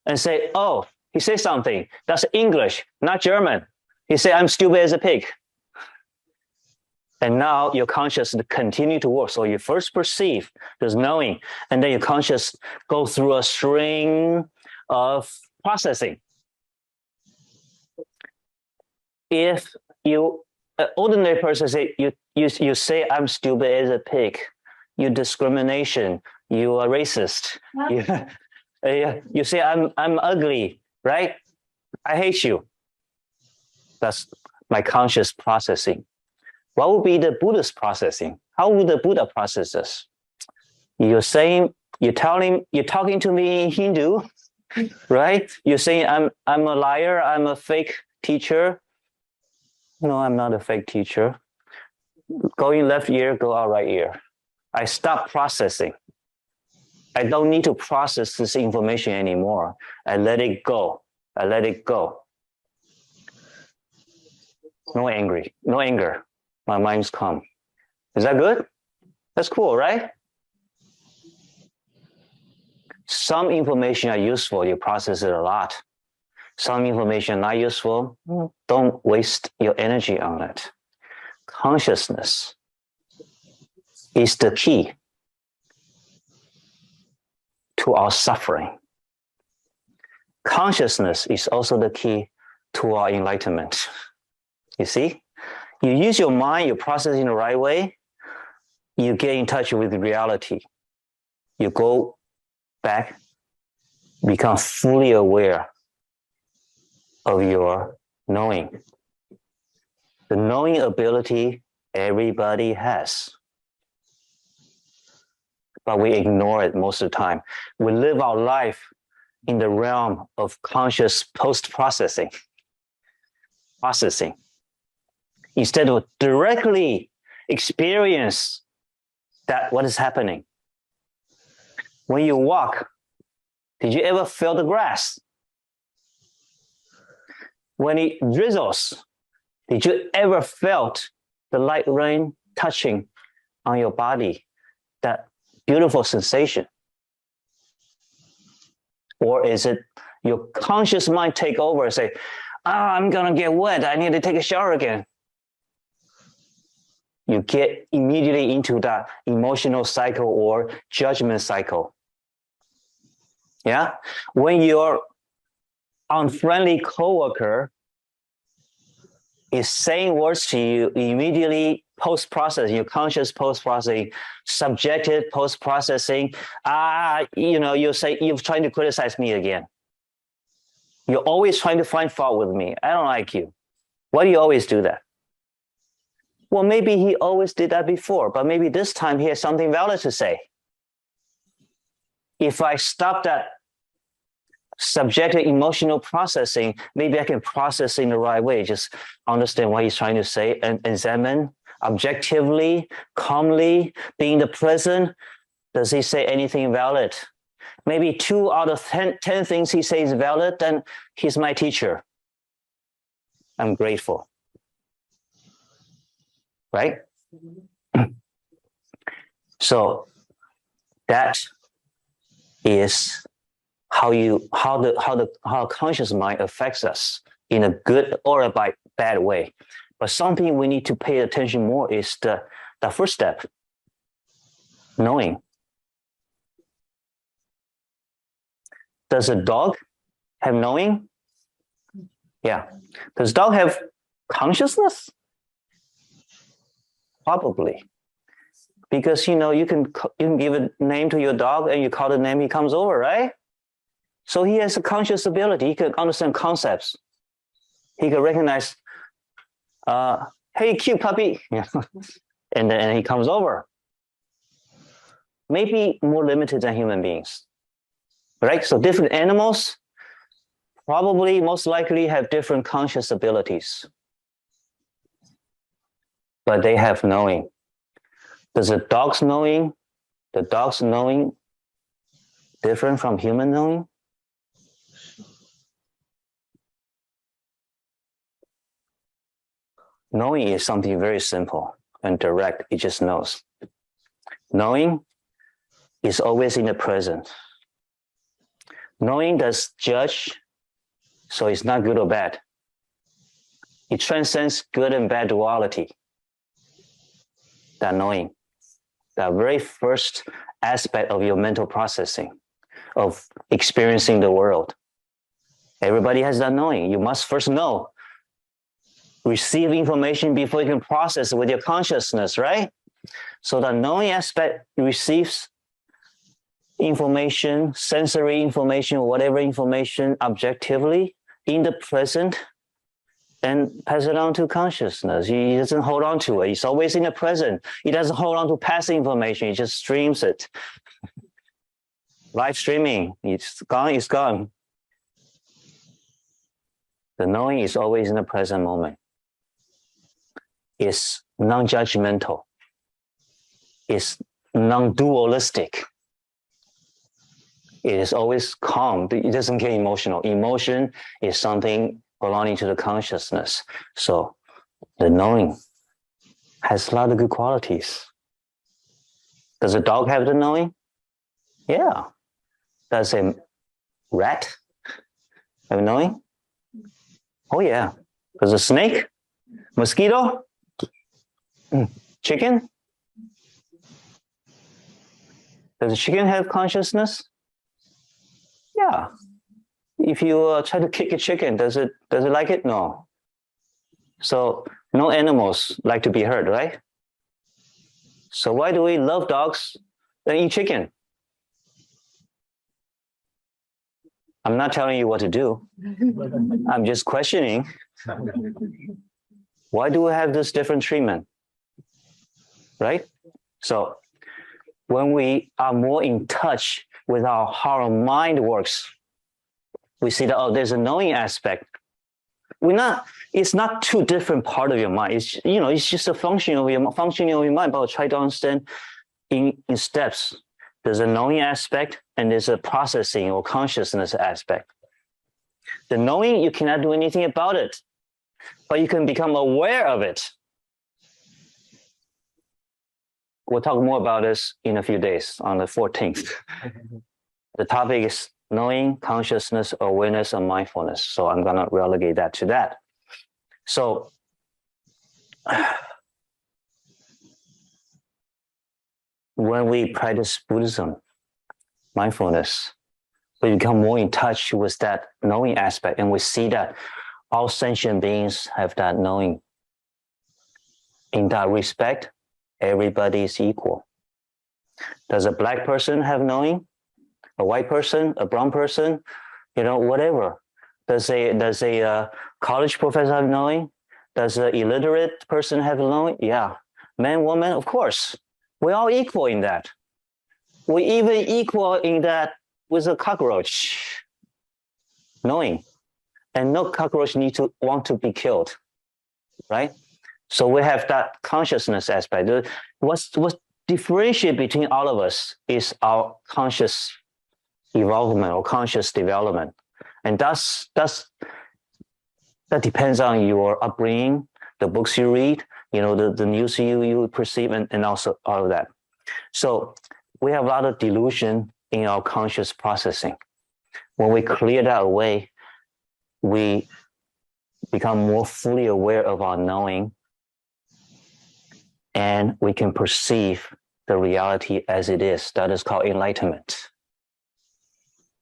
and say, oh, he said something. That's English, not German. He said, I'm stupid as a pig. And now your consciousness continue to work. So you first perceive, there's knowing, and then your conscious go through a string of processing. If an ordinary person say, you say I'm stupid as a pig, you discrimination, you are racist, you say I'm ugly, right? I hate you. That's my conscious processing. What would be the Buddha's processing? How would the Buddha process this? You're talking to me in Hindu, right? You're saying I'm a liar, I'm a fake teacher. No, I'm not a fake teacher. Go in left ear, go out right ear. I stop processing. I don't need to process this information anymore. I let it go. I let it go. No anger. My mind's calm. Is that good? That's cool, right? Some information are useful, you process it a lot. Some information not useful, don't waste your energy on it. Consciousness is the key to our suffering. Consciousness is also the key to our enlightenment. You see? You use your mind, you process in the right way, you get in touch with reality. You go back, become fully aware of your knowing. The knowing ability everybody has. But we ignore it most of the time. We live our life in the realm of conscious post-processing. Instead of directly experience that what is happening. When you walk, did you ever feel the grass? When it drizzles, did you ever felt the light rain touching on your body? That beautiful sensation? Or is it your conscious mind take over and say, I'm gonna get wet, I need to take a shower again? You get immediately into that emotional cycle or judgment cycle. Yeah? When your unfriendly coworker is saying words to you, immediately post-processing, your conscious post-processing, subjective post-processing, you say, you're trying to criticize me again. You're always trying to find fault with me. I don't like you. Why do you always do that? Well, maybe he always did that before, but maybe this time he has something valid to say. If I stop that subjective emotional processing, maybe I can process in the right way, just understand what he's trying to say and examine objectively, calmly, being the present. Does he say anything valid? Maybe 2 out of 10 things he says valid, then he's my teacher. I'm grateful. Right? So that is how conscious mind affects us in a good or a bad way. But something we need to pay attention more is the first step, knowing. Does a dog have knowing? Yeah. Does dog have consciousness? Probably. Because, you can give a name to your dog and you call the name, he comes over, right? So he has a conscious ability. He can understand concepts. He can recognize, hey, cute puppy. and then he comes over. Maybe more limited than human beings, right? So different animals probably most likely have different conscious abilities, but they have knowing. Does the dog's knowing different from human knowing? Knowing is something very simple and direct. It just knows. Knowing is always in the present. Knowing does judge, so it's not good or bad. It transcends good and bad duality. That knowing, the very first aspect of your mental processing, of experiencing the world. Everybody has that knowing. You must first know. Receive information before you can process it with your consciousness, right? So the knowing aspect receives information, sensory information, whatever information objectively in the present, and pass it on to consciousness. He doesn't hold on to it. He's always in the present. He doesn't hold on to past information. He just streams it. Live streaming, it's gone. The knowing is always in the present moment. It's non-judgmental. It's non-dualistic. It is always calm. It doesn't get emotional. Emotion is something belonging to the consciousness. So the knowing has a lot of good qualities. Does a dog have the knowing? Yeah. Does a rat have knowing? Oh yeah. Does a snake? Mosquito? Chicken? Does a chicken have consciousness? Yeah. If you try to kick a chicken, does it like it? No. So no animals like to be hurt, right? So why do we love dogs and eat chicken? I'm not telling you what to do. I'm just questioning. Why do we have this different treatment? Right? So when we are more in touch with how our mind works, we see that, there's a knowing aspect. It's not two different part of your mind. It's just a functioning of your mind, but I'll try to understand in steps. There's a knowing aspect and there's a processing or consciousness aspect. The knowing, you cannot do anything about it, but you can become aware of it. We'll talk more about this in a few days on the 14th. The topic is knowing, consciousness, awareness, and mindfulness. So I'm going to relegate that to that. So when we practice Buddhism, mindfulness, we become more in touch with that knowing aspect, and we see that all sentient beings have that knowing. In that respect, everybody is equal. Does a black person have knowing? A white person, a brown person, whatever. Does a college professor have knowing? Does an illiterate person have knowing? Yeah. Man, woman, of course. We're all equal in that. We even equal in that with a cockroach. Knowing. And no cockroach want to be killed. Right? So we have that consciousness aspect. What differentiates between all of us is our conscious evolvement or conscious development. And that depends on your upbringing, the books you read, the news you perceive, and also all of that. So we have a lot of delusion in our conscious processing. When we clear that away, we become more fully aware of our knowing, and we can perceive the reality as it is. That is called enlightenment.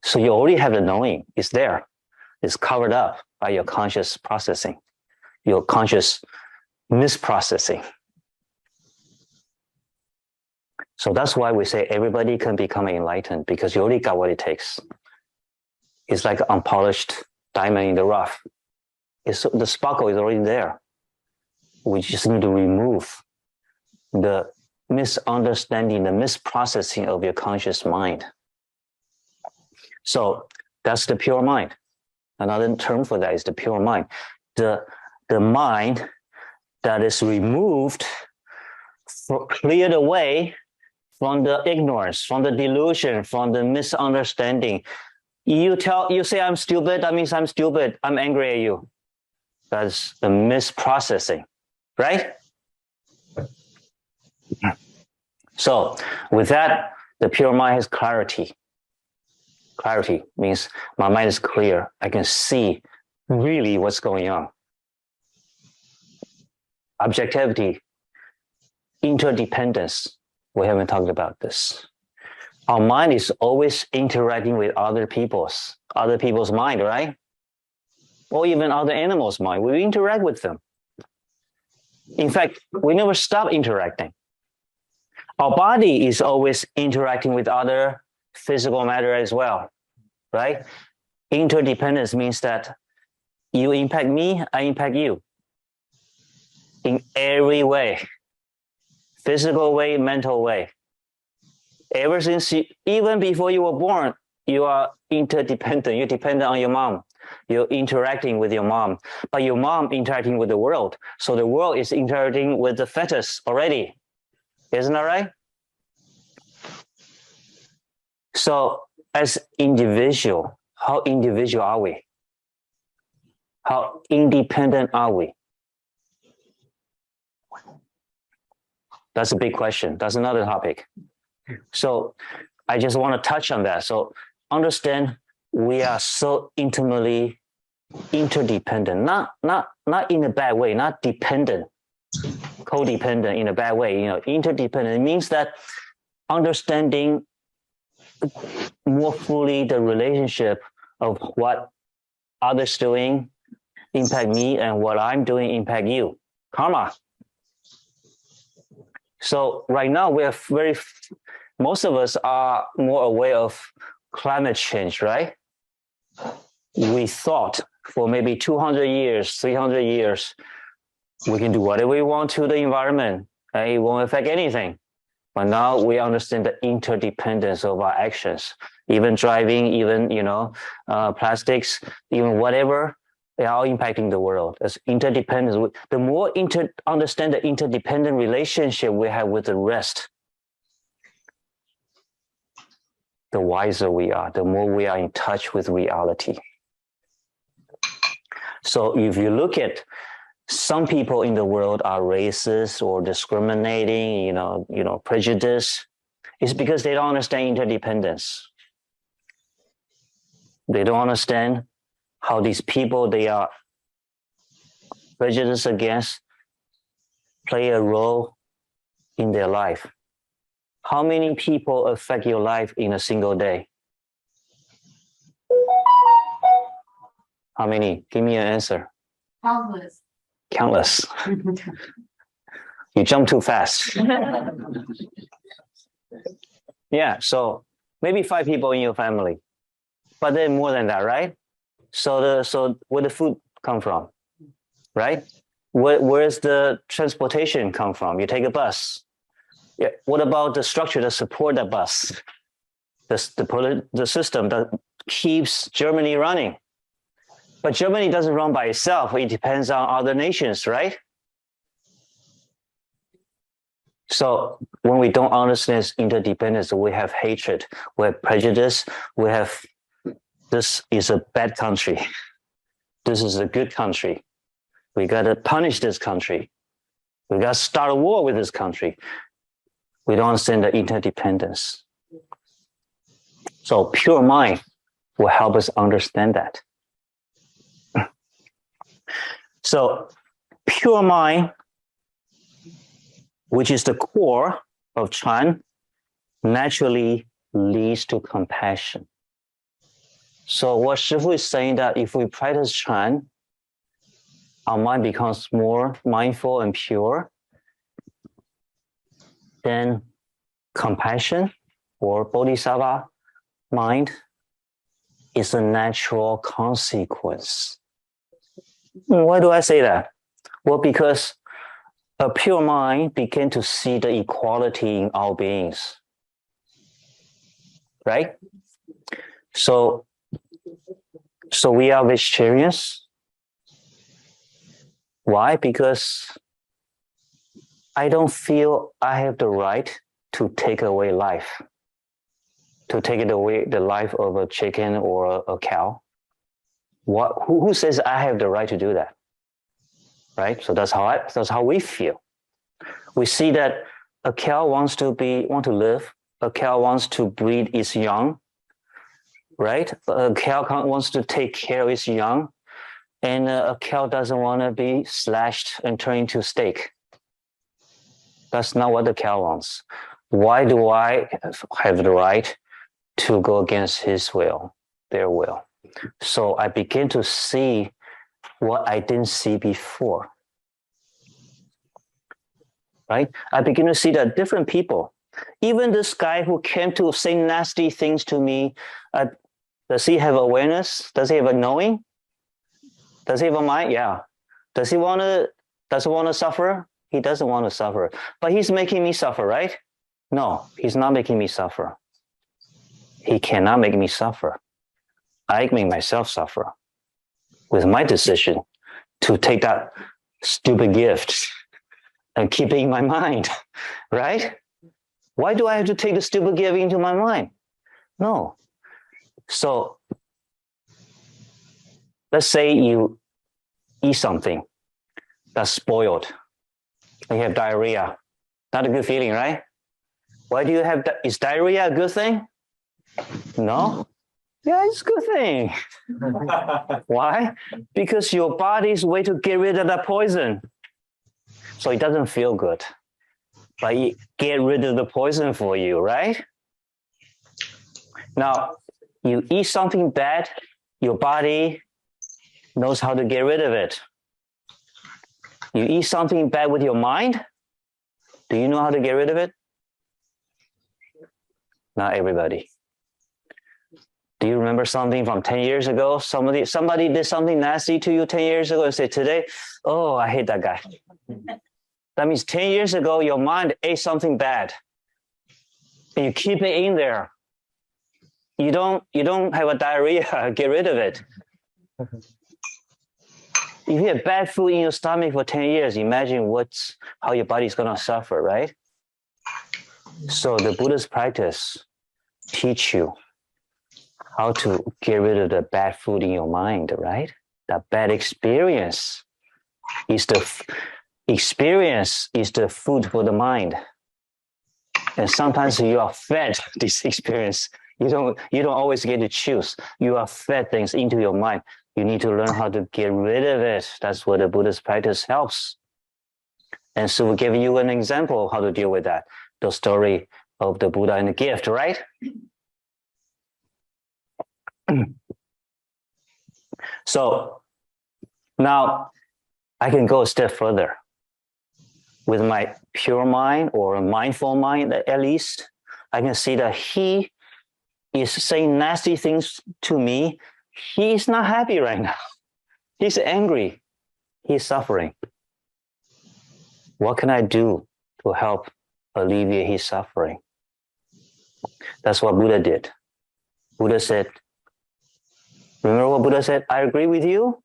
So you already have the knowing. It's there. It's covered up by your conscious processing, your conscious misprocessing. So that's why we say everybody can become enlightened, because you already got what it takes. It's like an unpolished diamond in the rough. The sparkle is already there. We just need to remove the misunderstanding, the misprocessing of your conscious mind. So that's the pure mind. Another term for that is the pure mind. The mind that is removed, cleared away from the ignorance, from the delusion, from the misunderstanding. You say I'm stupid, that means I'm stupid. I'm angry at you. That's the misprocessing, right? So with that, the pure mind has clarity. Clarity means my mind is clear. I can see really what's going on. Objectivity, interdependence. We haven't talked about this. Our mind is always interacting with other people's mind, right? Or even other animals' mind. We interact with them. In fact, we never stop interacting. Our body is always interacting with other physical matter as well, right? Interdependence means that you impact me, I impact you. In every way. Physical way, mental way. Ever since even before you were born, you are interdependent. You're dependent on your mom. You're interacting with your mom, but your mom interacting with the world. So the world is interacting with the fetus already. Isn't that right? So as individual, how individual are we? How independent are we? That's a big question. That's another topic. So I just want to touch on that. So understand we are so intimately interdependent, not in a bad way, not dependent, codependent in a bad way. Interdependent. It means that understanding more fully the relationship of what others doing impact me and what I'm doing impact you. Karma. So right now most of us are more aware of climate change, right? We thought for maybe 200 years, 300 years, we can do whatever we want to the environment and it won't affect anything. But now we understand the interdependence of our actions, even driving, even, plastics, even whatever, they are all impacting the world. As interdependence, the more understand the interdependent relationship we have with the rest, the wiser we are, the more we are in touch with reality. So if you look at some people in the world are racist or discriminating, prejudice, it's because they don't understand interdependence. They don't understand how these people they are prejudiced against play a role in their life. How many people affect your life in a single day? How many? Give me an answer. Countless. Countless. You jump too fast. Yeah, so maybe 5 people in your family, but then more than that, right? So where the food come from, right? Where's the transportation come from? You take a bus. Yeah. What about the structure that support the bus? The system that keeps Germany running. But Germany doesn't run by itself. It depends on other nations, right? So when we don't understand interdependence, we have hatred, we have prejudice, we have, this is a bad country. This is a good country. We got to punish this country. We got to start a war with this country. We don't understand the interdependence. So pure mind will help us understand that. So pure mind, which is the core of Chan, naturally leads to compassion. So what Shifu is saying that if we practice Chan, our mind becomes more mindful and pure, then compassion or Bodhisattva mind is a natural consequence. Why do I say that? Well, because a pure mind begin to see the equality in all beings, right? So we are vegetarians. Why? Because I don't feel I have the right to take away life, to take it away the life of a chicken or a cow. Who says I have the right to do that? Right? So that's how we feel. We see that a cow want to live. A cow wants to breed its young, right? A cow wants to take care of its young, and a cow doesn't want to be slashed and turned into steak. That's not what the cow wants. Why do I have the right to go against his will, their will? So I begin to see what I didn't see before. Right? I begin to see that different people, even this guy who came to say nasty things to me, does he have awareness? Does he have a knowing? Does he have a mind? Yeah. Does he want to suffer? He doesn't want to suffer, but he's making me suffer, right? No, he's not making me suffer. He cannot make me suffer. I make myself suffer with my decision to take that stupid gift and keep it in my mind, right? Why do I have to take the stupid gift into my mind? No. So let's say you eat something that's spoiled and you have diarrhea. Not a good feeling, right? Why do you have that? Is diarrhea a good thing? No. Yeah, it's a good thing. Why? Because your body's way to get rid of that poison. So it doesn't feel good. But it get rid of the poison for you, right? Now, you eat something bad, your body knows how to get rid of it. You eat something bad with your mind, do you know how to get rid of it? Not everybody. Do you remember something from 10 years ago? Somebody did something nasty to you 10 years ago and say, today, oh, I hate that guy. That means 10 years ago, your mind ate something bad. And you keep it in there. You don't have a diarrhea, get rid of it. If you have bad food in your stomach for 10 years, imagine how your body's gonna suffer, right? So the Buddhist practice teach you how to get rid of the bad food in your mind, right? That bad experience is the food for the mind. And sometimes you are fed this experience. You don't always get to choose. You are fed things into your mind. You need to learn how to get rid of it. That's where the Buddhist practice helps. And so we're giving you an example of how to deal with that. The story of the Buddha and the gift, right? So now I can go a step further. With my pure mind or a mindful mind, at least, I can see that he is saying nasty things to me. He is not happy right now. He's angry. He's suffering. What can I do to help alleviate his suffering? That's what Buddha did. Buddha said, remember what Buddha said? I agree with you.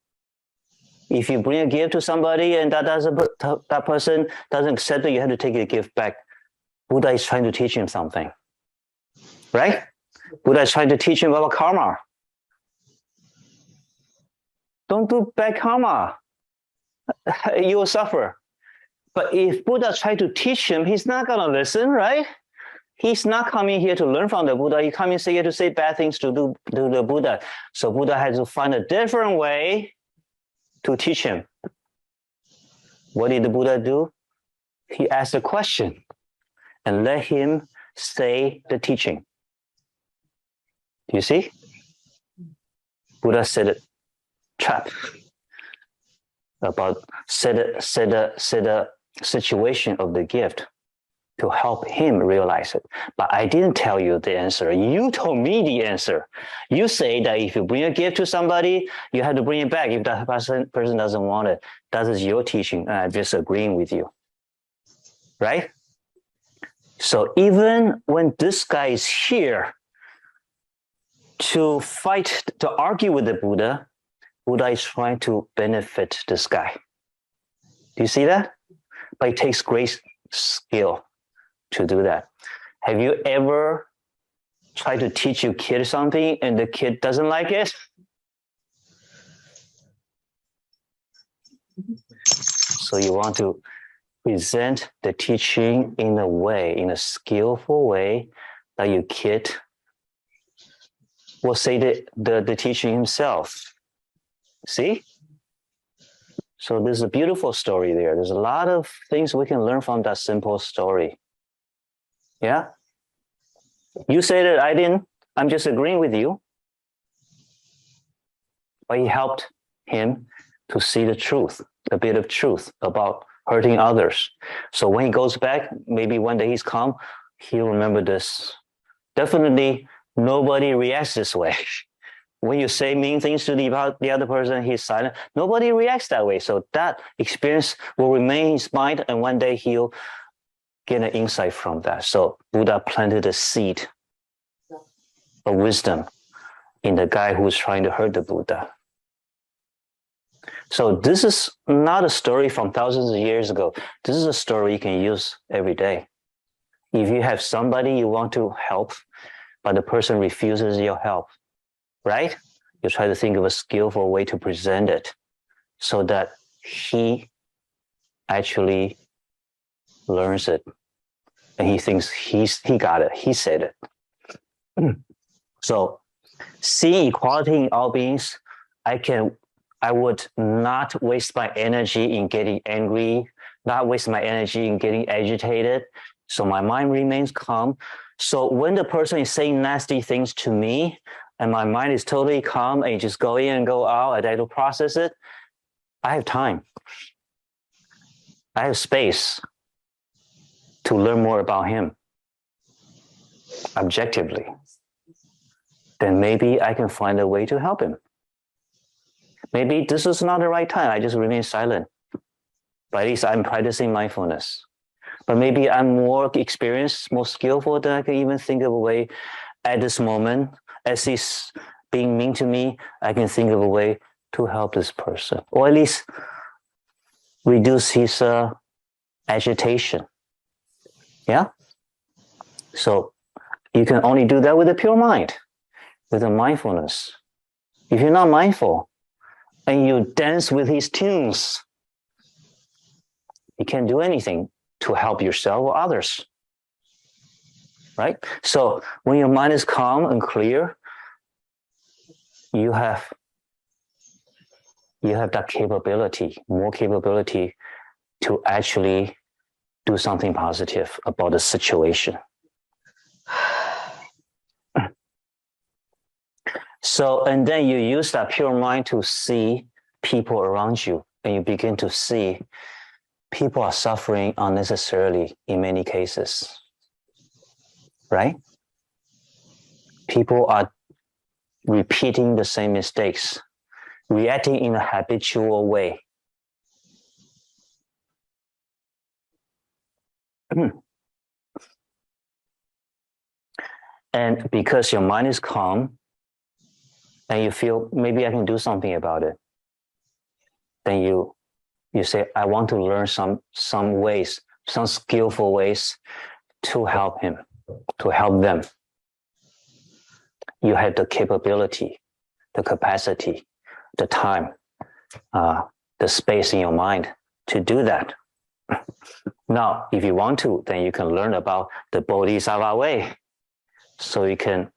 If you bring a gift to somebody and that person doesn't accept it, you have to take the gift back. Buddha is trying to teach him something, right? Buddha is trying to teach him about karma. Don't do bad karma. You will suffer. But if Buddha tries to teach him, he's not going to listen, right? He's not coming here to learn from the Buddha. He's coming here to say bad things to the Buddha. So Buddha has to find a different way to teach him. What did the Buddha do? He asked a question and let him say the teaching. Do you see? Buddha said a trap about said a situation of the gift to help him realize it. But I didn't tell you the answer. You told me the answer. You say that if you bring a gift to somebody, you have to bring it back if that person doesn't want it. That is your teaching, and I'm just agreeing with you. Right? So even when this guy is here to fight, to argue with the Buddha, Buddha is trying to benefit this guy. Do you see that? But it takes great skill to do that. Have you ever tried to teach your kid something and the kid doesn't like it? So you want to present the teaching in a way, in a skillful way, that your kid will say the teaching himself. See? So there's a beautiful story there. There's a lot of things we can learn from that simple story. Yeah? You say that I didn't. I'm just agreeing with you. But he helped him to see the truth, a bit of truth about hurting others. So when he goes back, maybe one day he's calm, he'll remember this. Definitely nobody reacts this way. When you say mean things to the other person, he's silent. Nobody reacts that way. So that experience will remain in his mind, and one day he'll get an insight from that. So Buddha planted a seed of wisdom in the guy who's trying to hurt the Buddha. So this is not a story from thousands of years ago. This is a story you can use every day. If you have somebody you want to help, but the person refuses your help, right? You try to think of a skillful way to present it so that he actually learns it and he thinks he got it, he said it. So seeing equality in all beings, I would not waste my energy in getting angry, not waste my energy in getting agitated. So my mind remains calm. So when the person is saying nasty things to me and my mind is totally calm and just go in and go out and I don't process it, I have time. I have space to learn more about him objectively. Then maybe I can find a way to help him. Maybe this is not the right time. I just remain silent. But at least I'm practicing mindfulness. But maybe I'm more experienced, more skillful than I can even think of a way at this moment. As he's being mean to me, I can think of a way to help this person. Or at least reduce his agitation. Yeah? So you can only do that with a pure mind, with a mindfulness. If you're not mindful, and you dance with his tunes, you can't do anything to help yourself or others, right? So when your mind is calm and clear, you have that capability, more capability to actually do something positive about the situation. So, and then you use that pure mind to see people around you, and you begin to see people are suffering unnecessarily in many cases, right? People are repeating the same mistakes, reacting in a habitual way. And because your mind is calm and you feel maybe I can do something about it, then you say, I want to learn some ways, some skillful ways to help him, to help them. You have the capability, the capacity, the time, the space in your mind to do that. Now, if you want to, then you can learn about the Bodhisattva way. So you can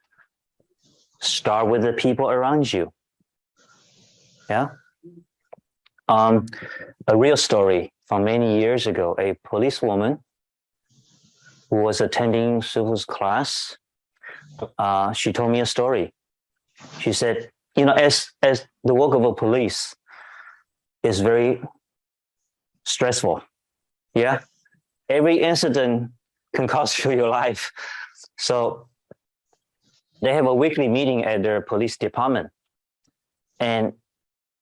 start with the people around you. Yeah. A real story from many years ago, a policewoman who was attending Shifu's class, she told me a story. She said, you know, as the work of a police is very stressful. Yeah. Every incident can cost you your life. So they have a weekly meeting at their police department. And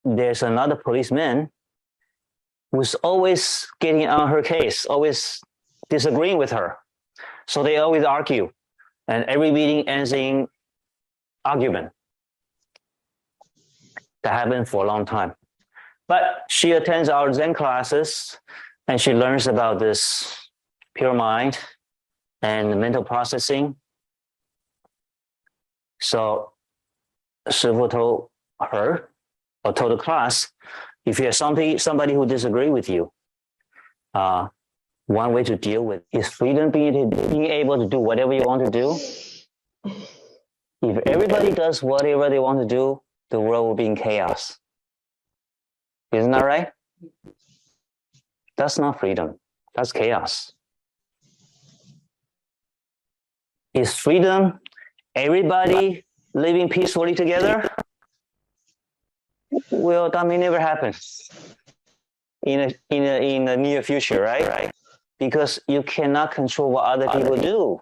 there's another policeman who's always getting on her case, always disagreeing with her. So they always argue. And every meeting ends in argument. That happened for a long time. But she attends our Zen classes and she learns about this pure mind and mental processing. So Shifu told her, or told the class, if you have somebody who disagrees with you, one way to deal with is freedom, being able to do whatever you want to do. If everybody does whatever they want to do, the world will be in chaos. Isn't that right? That's not freedom. That's chaos. Is freedom everybody living peacefully together? Well, that may never happen in the near future, right? Because you cannot control what other people do.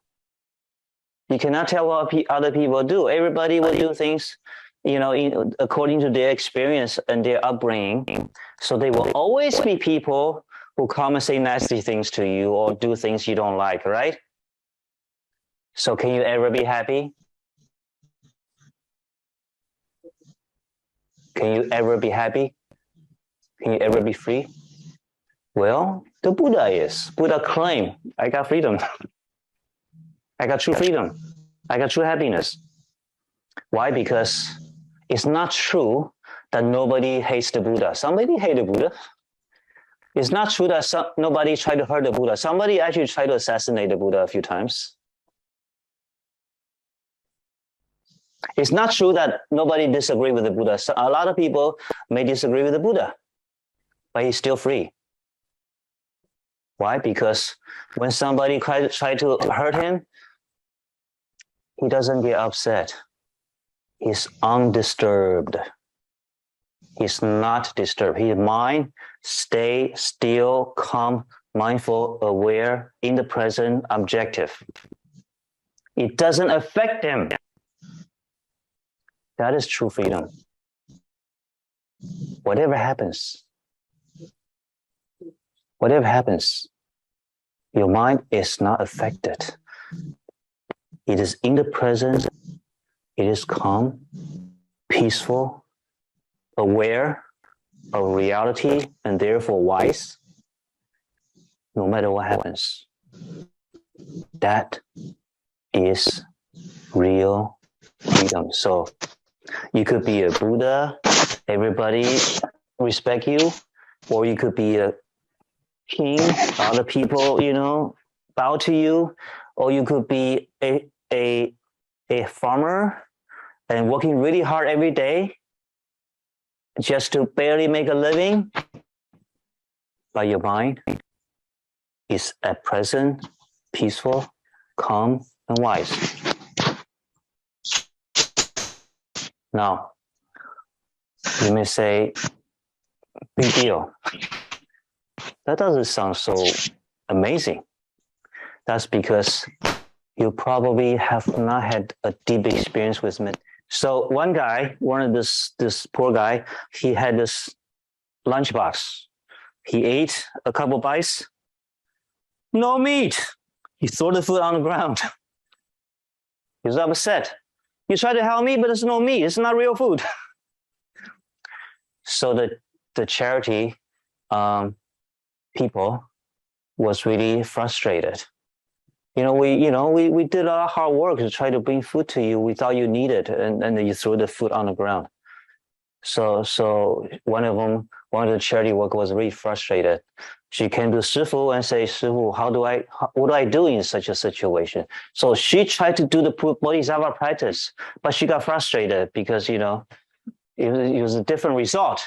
You cannot tell what other people do. Everybody will do things, you know, according to their experience and their upbringing. So there will always be people who come and say nasty things to you or do things you don't like, right? So can you ever be happy? Can you ever be happy? Can you ever be free? Well, the Buddha is. Buddha claimed, I got freedom. I got true freedom. I got true happiness. Why? Because it's not true that nobody hates the Buddha. Somebody hates the Buddha. It's not true that nobody tried to hurt the Buddha. Somebody actually tried to assassinate the Buddha a few times. It's not true that nobody disagrees with the Buddha. So a lot of people may disagree with the Buddha, but he's still free. Why? Because when somebody tries to hurt him, he doesn't get upset. He's undisturbed. He's not disturbed. His mind stays still, calm, mindful, aware, in the present, objective. It doesn't affect him. That is true freedom. Whatever happens, your mind is not affected. It is in the present. It is calm, peaceful, aware of reality, and therefore wise, no matter what happens. That is real freedom. So you could be a Buddha, everybody respect you, or you could be a king, other people, you know, bow to you, or you could be a farmer and working really hard every day just to barely make a living, but your mind is at present peaceful, calm, and wise. Now, you may say, big deal. That doesn't sound so amazing. That's because you probably have not had a deep experience with it. So one of this poor guy, he had this lunchbox. He ate a couple bites, no meat. He threw the food on the ground. He was upset. You try to help me, but there's no meat. It's not real food. So the charity people was really frustrated. We did a lot of hard work to try to bring food to you. We thought you needed, and then you threw the food on the ground. So one of the charity workers was really frustrated. She came to Shifu and said, Shifu, what do I do in such a situation? So she tried to do the Bodhisattva practice, but she got frustrated because, it was a different result.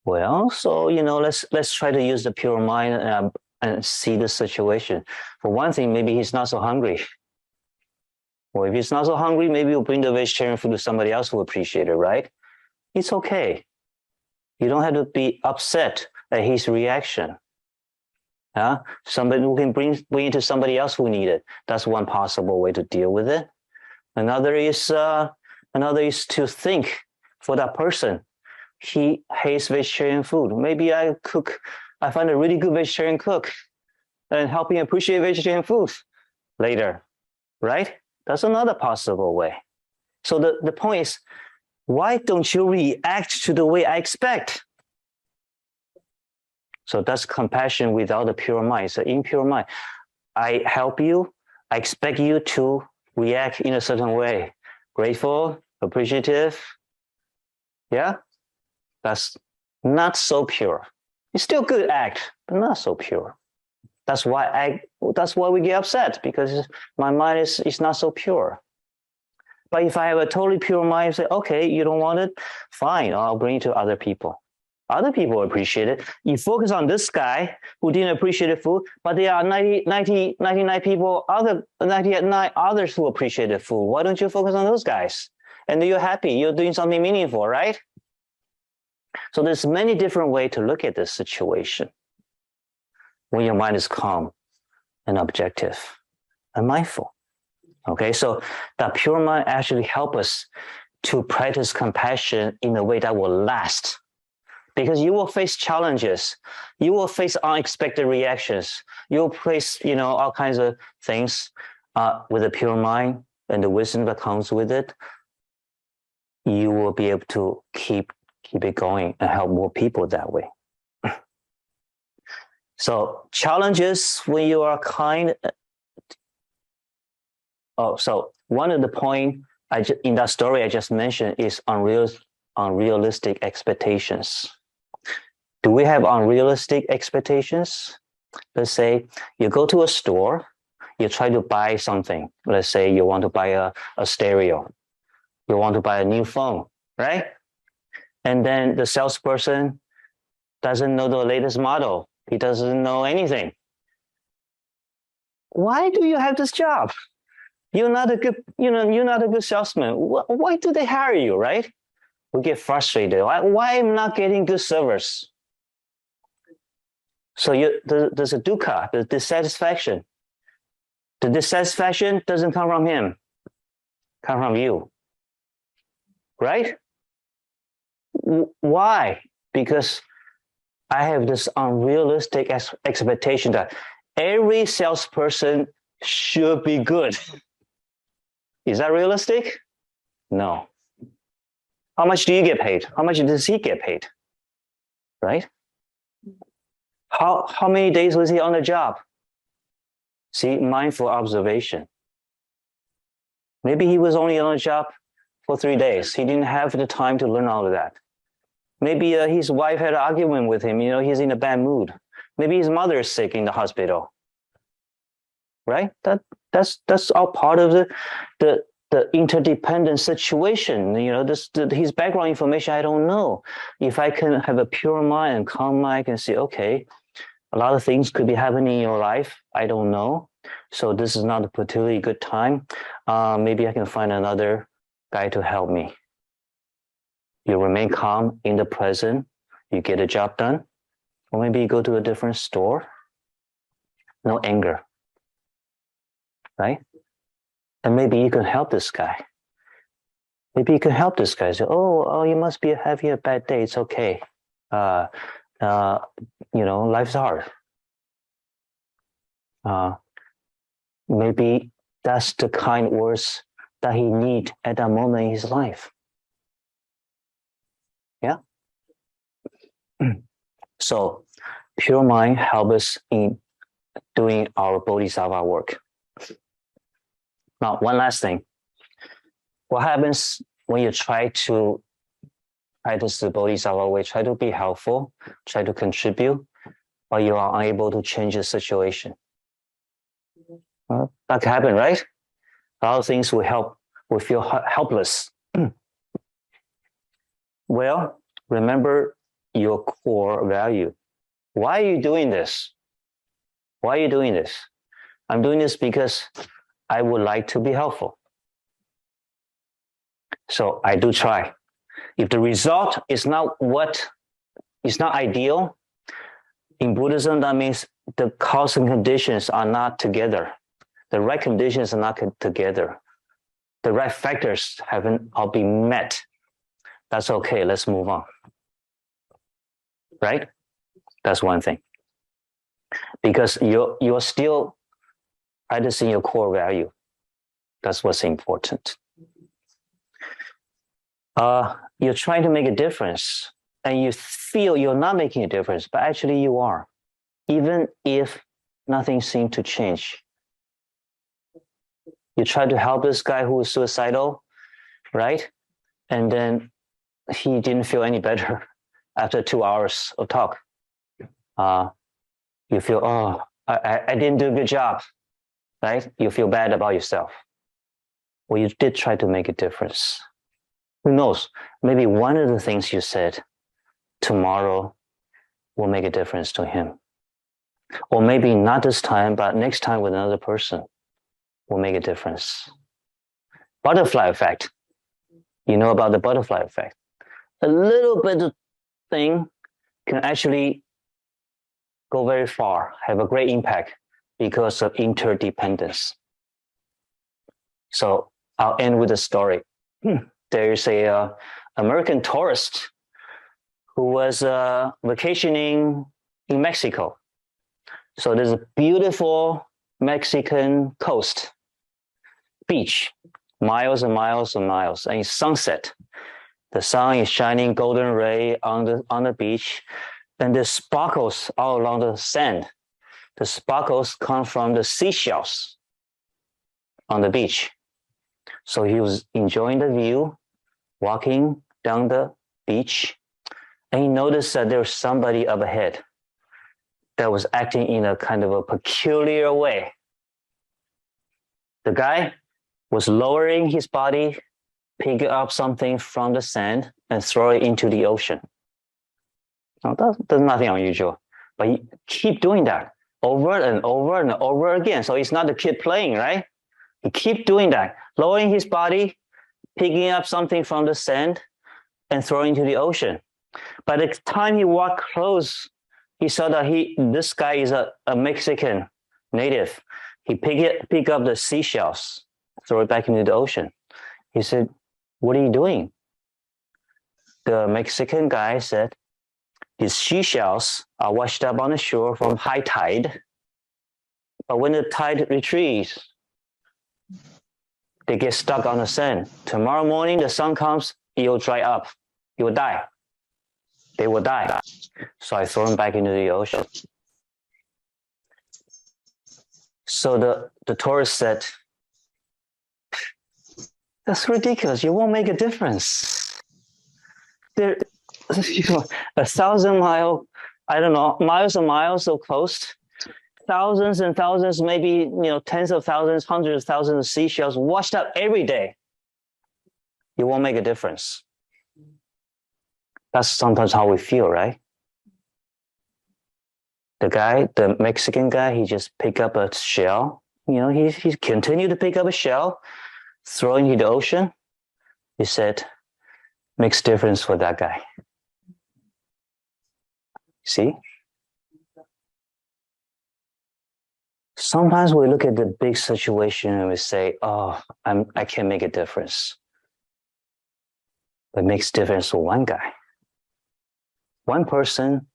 Well, so, let's try to use the pure mind and see the situation. For one thing, maybe he's not so hungry. Or if he's not so hungry, maybe we'll bring the vegetarian food to somebody else who appreciates it, right? It's okay. You don't have to be upset at his reaction. Somebody who can bring it to somebody else who needs it. That's one possible way to deal with it. Another is to think for that person. He hates vegetarian food. Maybe I find a really good vegetarian cook and help him appreciate vegetarian food later, right? That's another possible way. So the point is, why don't you react to the way I expect? So that's compassion without the pure mind. So impure mind, I help you, I expect you to react in a certain way. Grateful, appreciative. Yeah? That's not so pure. It's still a good act, but not so pure. That's why we get upset, because my mind is not so pure. But if I have a totally pure mind, I say, okay, you don't want it? Fine, I'll bring it to other people. Other people appreciate it. You focus on this guy who didn't appreciate the food, but there are 99 others who appreciate the food. Why don't you focus on those guys? And then you're happy, you're doing something meaningful, right? So there's many different ways to look at this situation when your mind is calm and objective and mindful. Okay, so that pure mind actually helps us to practice compassion in a way that will last. Because you will face challenges, you will face unexpected reactions, you'll face, all kinds of things with a pure mind and the wisdom that comes with it. You will be able to keep it going and help more people that way. So challenges when you are kind. So one of the points in that story I just mentioned is unrealistic expectations. Do we have unrealistic expectations? Let's say you go to a store, you try to buy something. Let's say you want to buy a stereo. You want to buy a new phone, right? And then the salesperson doesn't know the latest model. He doesn't know anything. Why do you have this job? You're not a good salesman. Why do they hire you, right? We get frustrated. Why am I not getting good service? So there's a dukkha, the dissatisfaction. The dissatisfaction doesn't come from him, come from you, right? Why? Because I have this unrealistic expectation that every salesperson should be good. Is that realistic? No. How much do you get paid? How much does he get paid? Right? How many days was he on the job? See, mindful observation. Maybe he was only on the job for 3 days. He didn't have the time to learn all of that. Maybe his wife had an argument with him. He's in a bad mood. Maybe his mother is sick in the hospital. Right? That's all part of the interdependent situation. His background information, I don't know. If I can have a pure mind and calm mind, I can say, okay, a lot of things could be happening in your life. I don't know. So this is not a particularly good time. Maybe I can find another guy to help me. You remain calm in the present. You get a job done. Or maybe you go to a different store. No anger. Right? And maybe you can help this guy. Maybe you can help this guy. Say, oh, you must be having a bad day. It's okay. Life's hard. Maybe that's the kind words that he needs at that moment in his life. Yeah. So pure mind helps us in doing our Bodhisattva work. Now, one last thing. What happens when you try to practice the Bodhisattva way, try to be helpful, try to contribute, but you are unable to change the situation? Well, that can happen, right? A lot of things we feel helpless. Well, remember your core value. Why are you doing this? Why are you doing this? I'm doing this because I would like to be helpful. So I do try. If the result is not ideal, in Buddhism, that means the cause and conditions are not together. The right conditions are not together. The right factors haven't all been met. That's okay. Let's move on. Right? That's one thing. Because you're still practicing your core value. That's what's important. You're trying to make a difference, and you feel you're not making a difference, but actually you are, even if nothing seems to change. You try to help this guy who is suicidal, right? And then he didn't feel any better after 2 hours of talk. You feel, oh, I didn't do a good job, right? You feel bad about yourself. Well, you did try to make a difference. Who knows? Maybe one of the things you said tomorrow will make a difference to him. Or maybe not this time, but next time with another person will make a difference. Butterfly effect. You know about the butterfly effect. A little bit of thing can actually go very far, have a great impact because of interdependence. So I'll end with a story. There's a American tourist who was vacationing in Mexico. So there's a beautiful Mexican coast, beach, miles and miles and miles, and it's sunset. The sun is shining golden ray on the beach, and there's sparkles all along the sand. The sparkles come from the seashells on the beach. So he was enjoying the view, walking down the beach, and he noticed that there was somebody up ahead that was acting in a kind of a peculiar way. The guy was lowering his body, picking up something from the sand and throw it into the ocean. Now, there's nothing unusual, but he keep doing that over and over and over again. So it's not the kid playing, right? He keep doing that, lowering his body, picking up something from the sand and throwing into the ocean. By the time he walked close, he saw that this guy is a Mexican native. He pick up the seashells, throw it back into the ocean. He said, "What are you doing?" The Mexican guy said, "These seashells are washed up on the shore from high tide. But when the tide retreats, they get stuck on the sand. Tomorrow morning, the sun comes, it will dry up. You will die. They will die. So I throw them back into the ocean." So the tourist said, "That's ridiculous. You won't make a difference. There, 1,000 miles, I don't know, miles and miles of coast, thousands and thousands, maybe tens of thousands, hundreds of thousands of seashells washed up every day. You won't make a difference." That's sometimes how we feel, right? The Mexican guy, he just picked up a shell he continued to pick up a shell, throw into the ocean. He said, makes difference for that guy. See? Sometimes we look at the big situation and we say, oh, I can't make a difference. But it makes difference for one guy. One person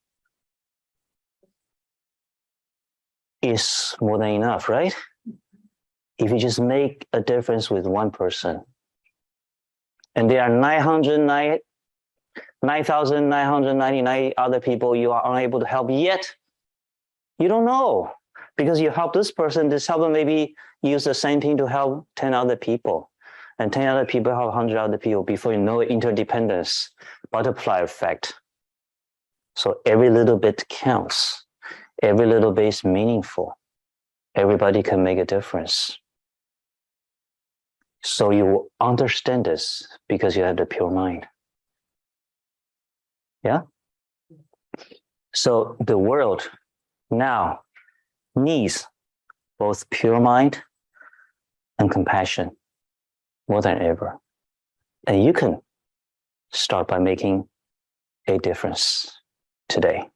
is more than enough, right? If you just make a difference with one person, and there are 9,999 other people you are unable to help yet, you don't know. Because you help this person, this helper maybe use the same thing to help 10 other people. And 10 other people help 100 other people. Before you know it, interdependence, butterfly effect. So every little bit counts. Every little bit is meaningful. Everybody can make a difference. So you will understand this because you have the pure mind. Yeah? So the world now needs both pure mind and compassion more than ever. And you can start by making a difference today.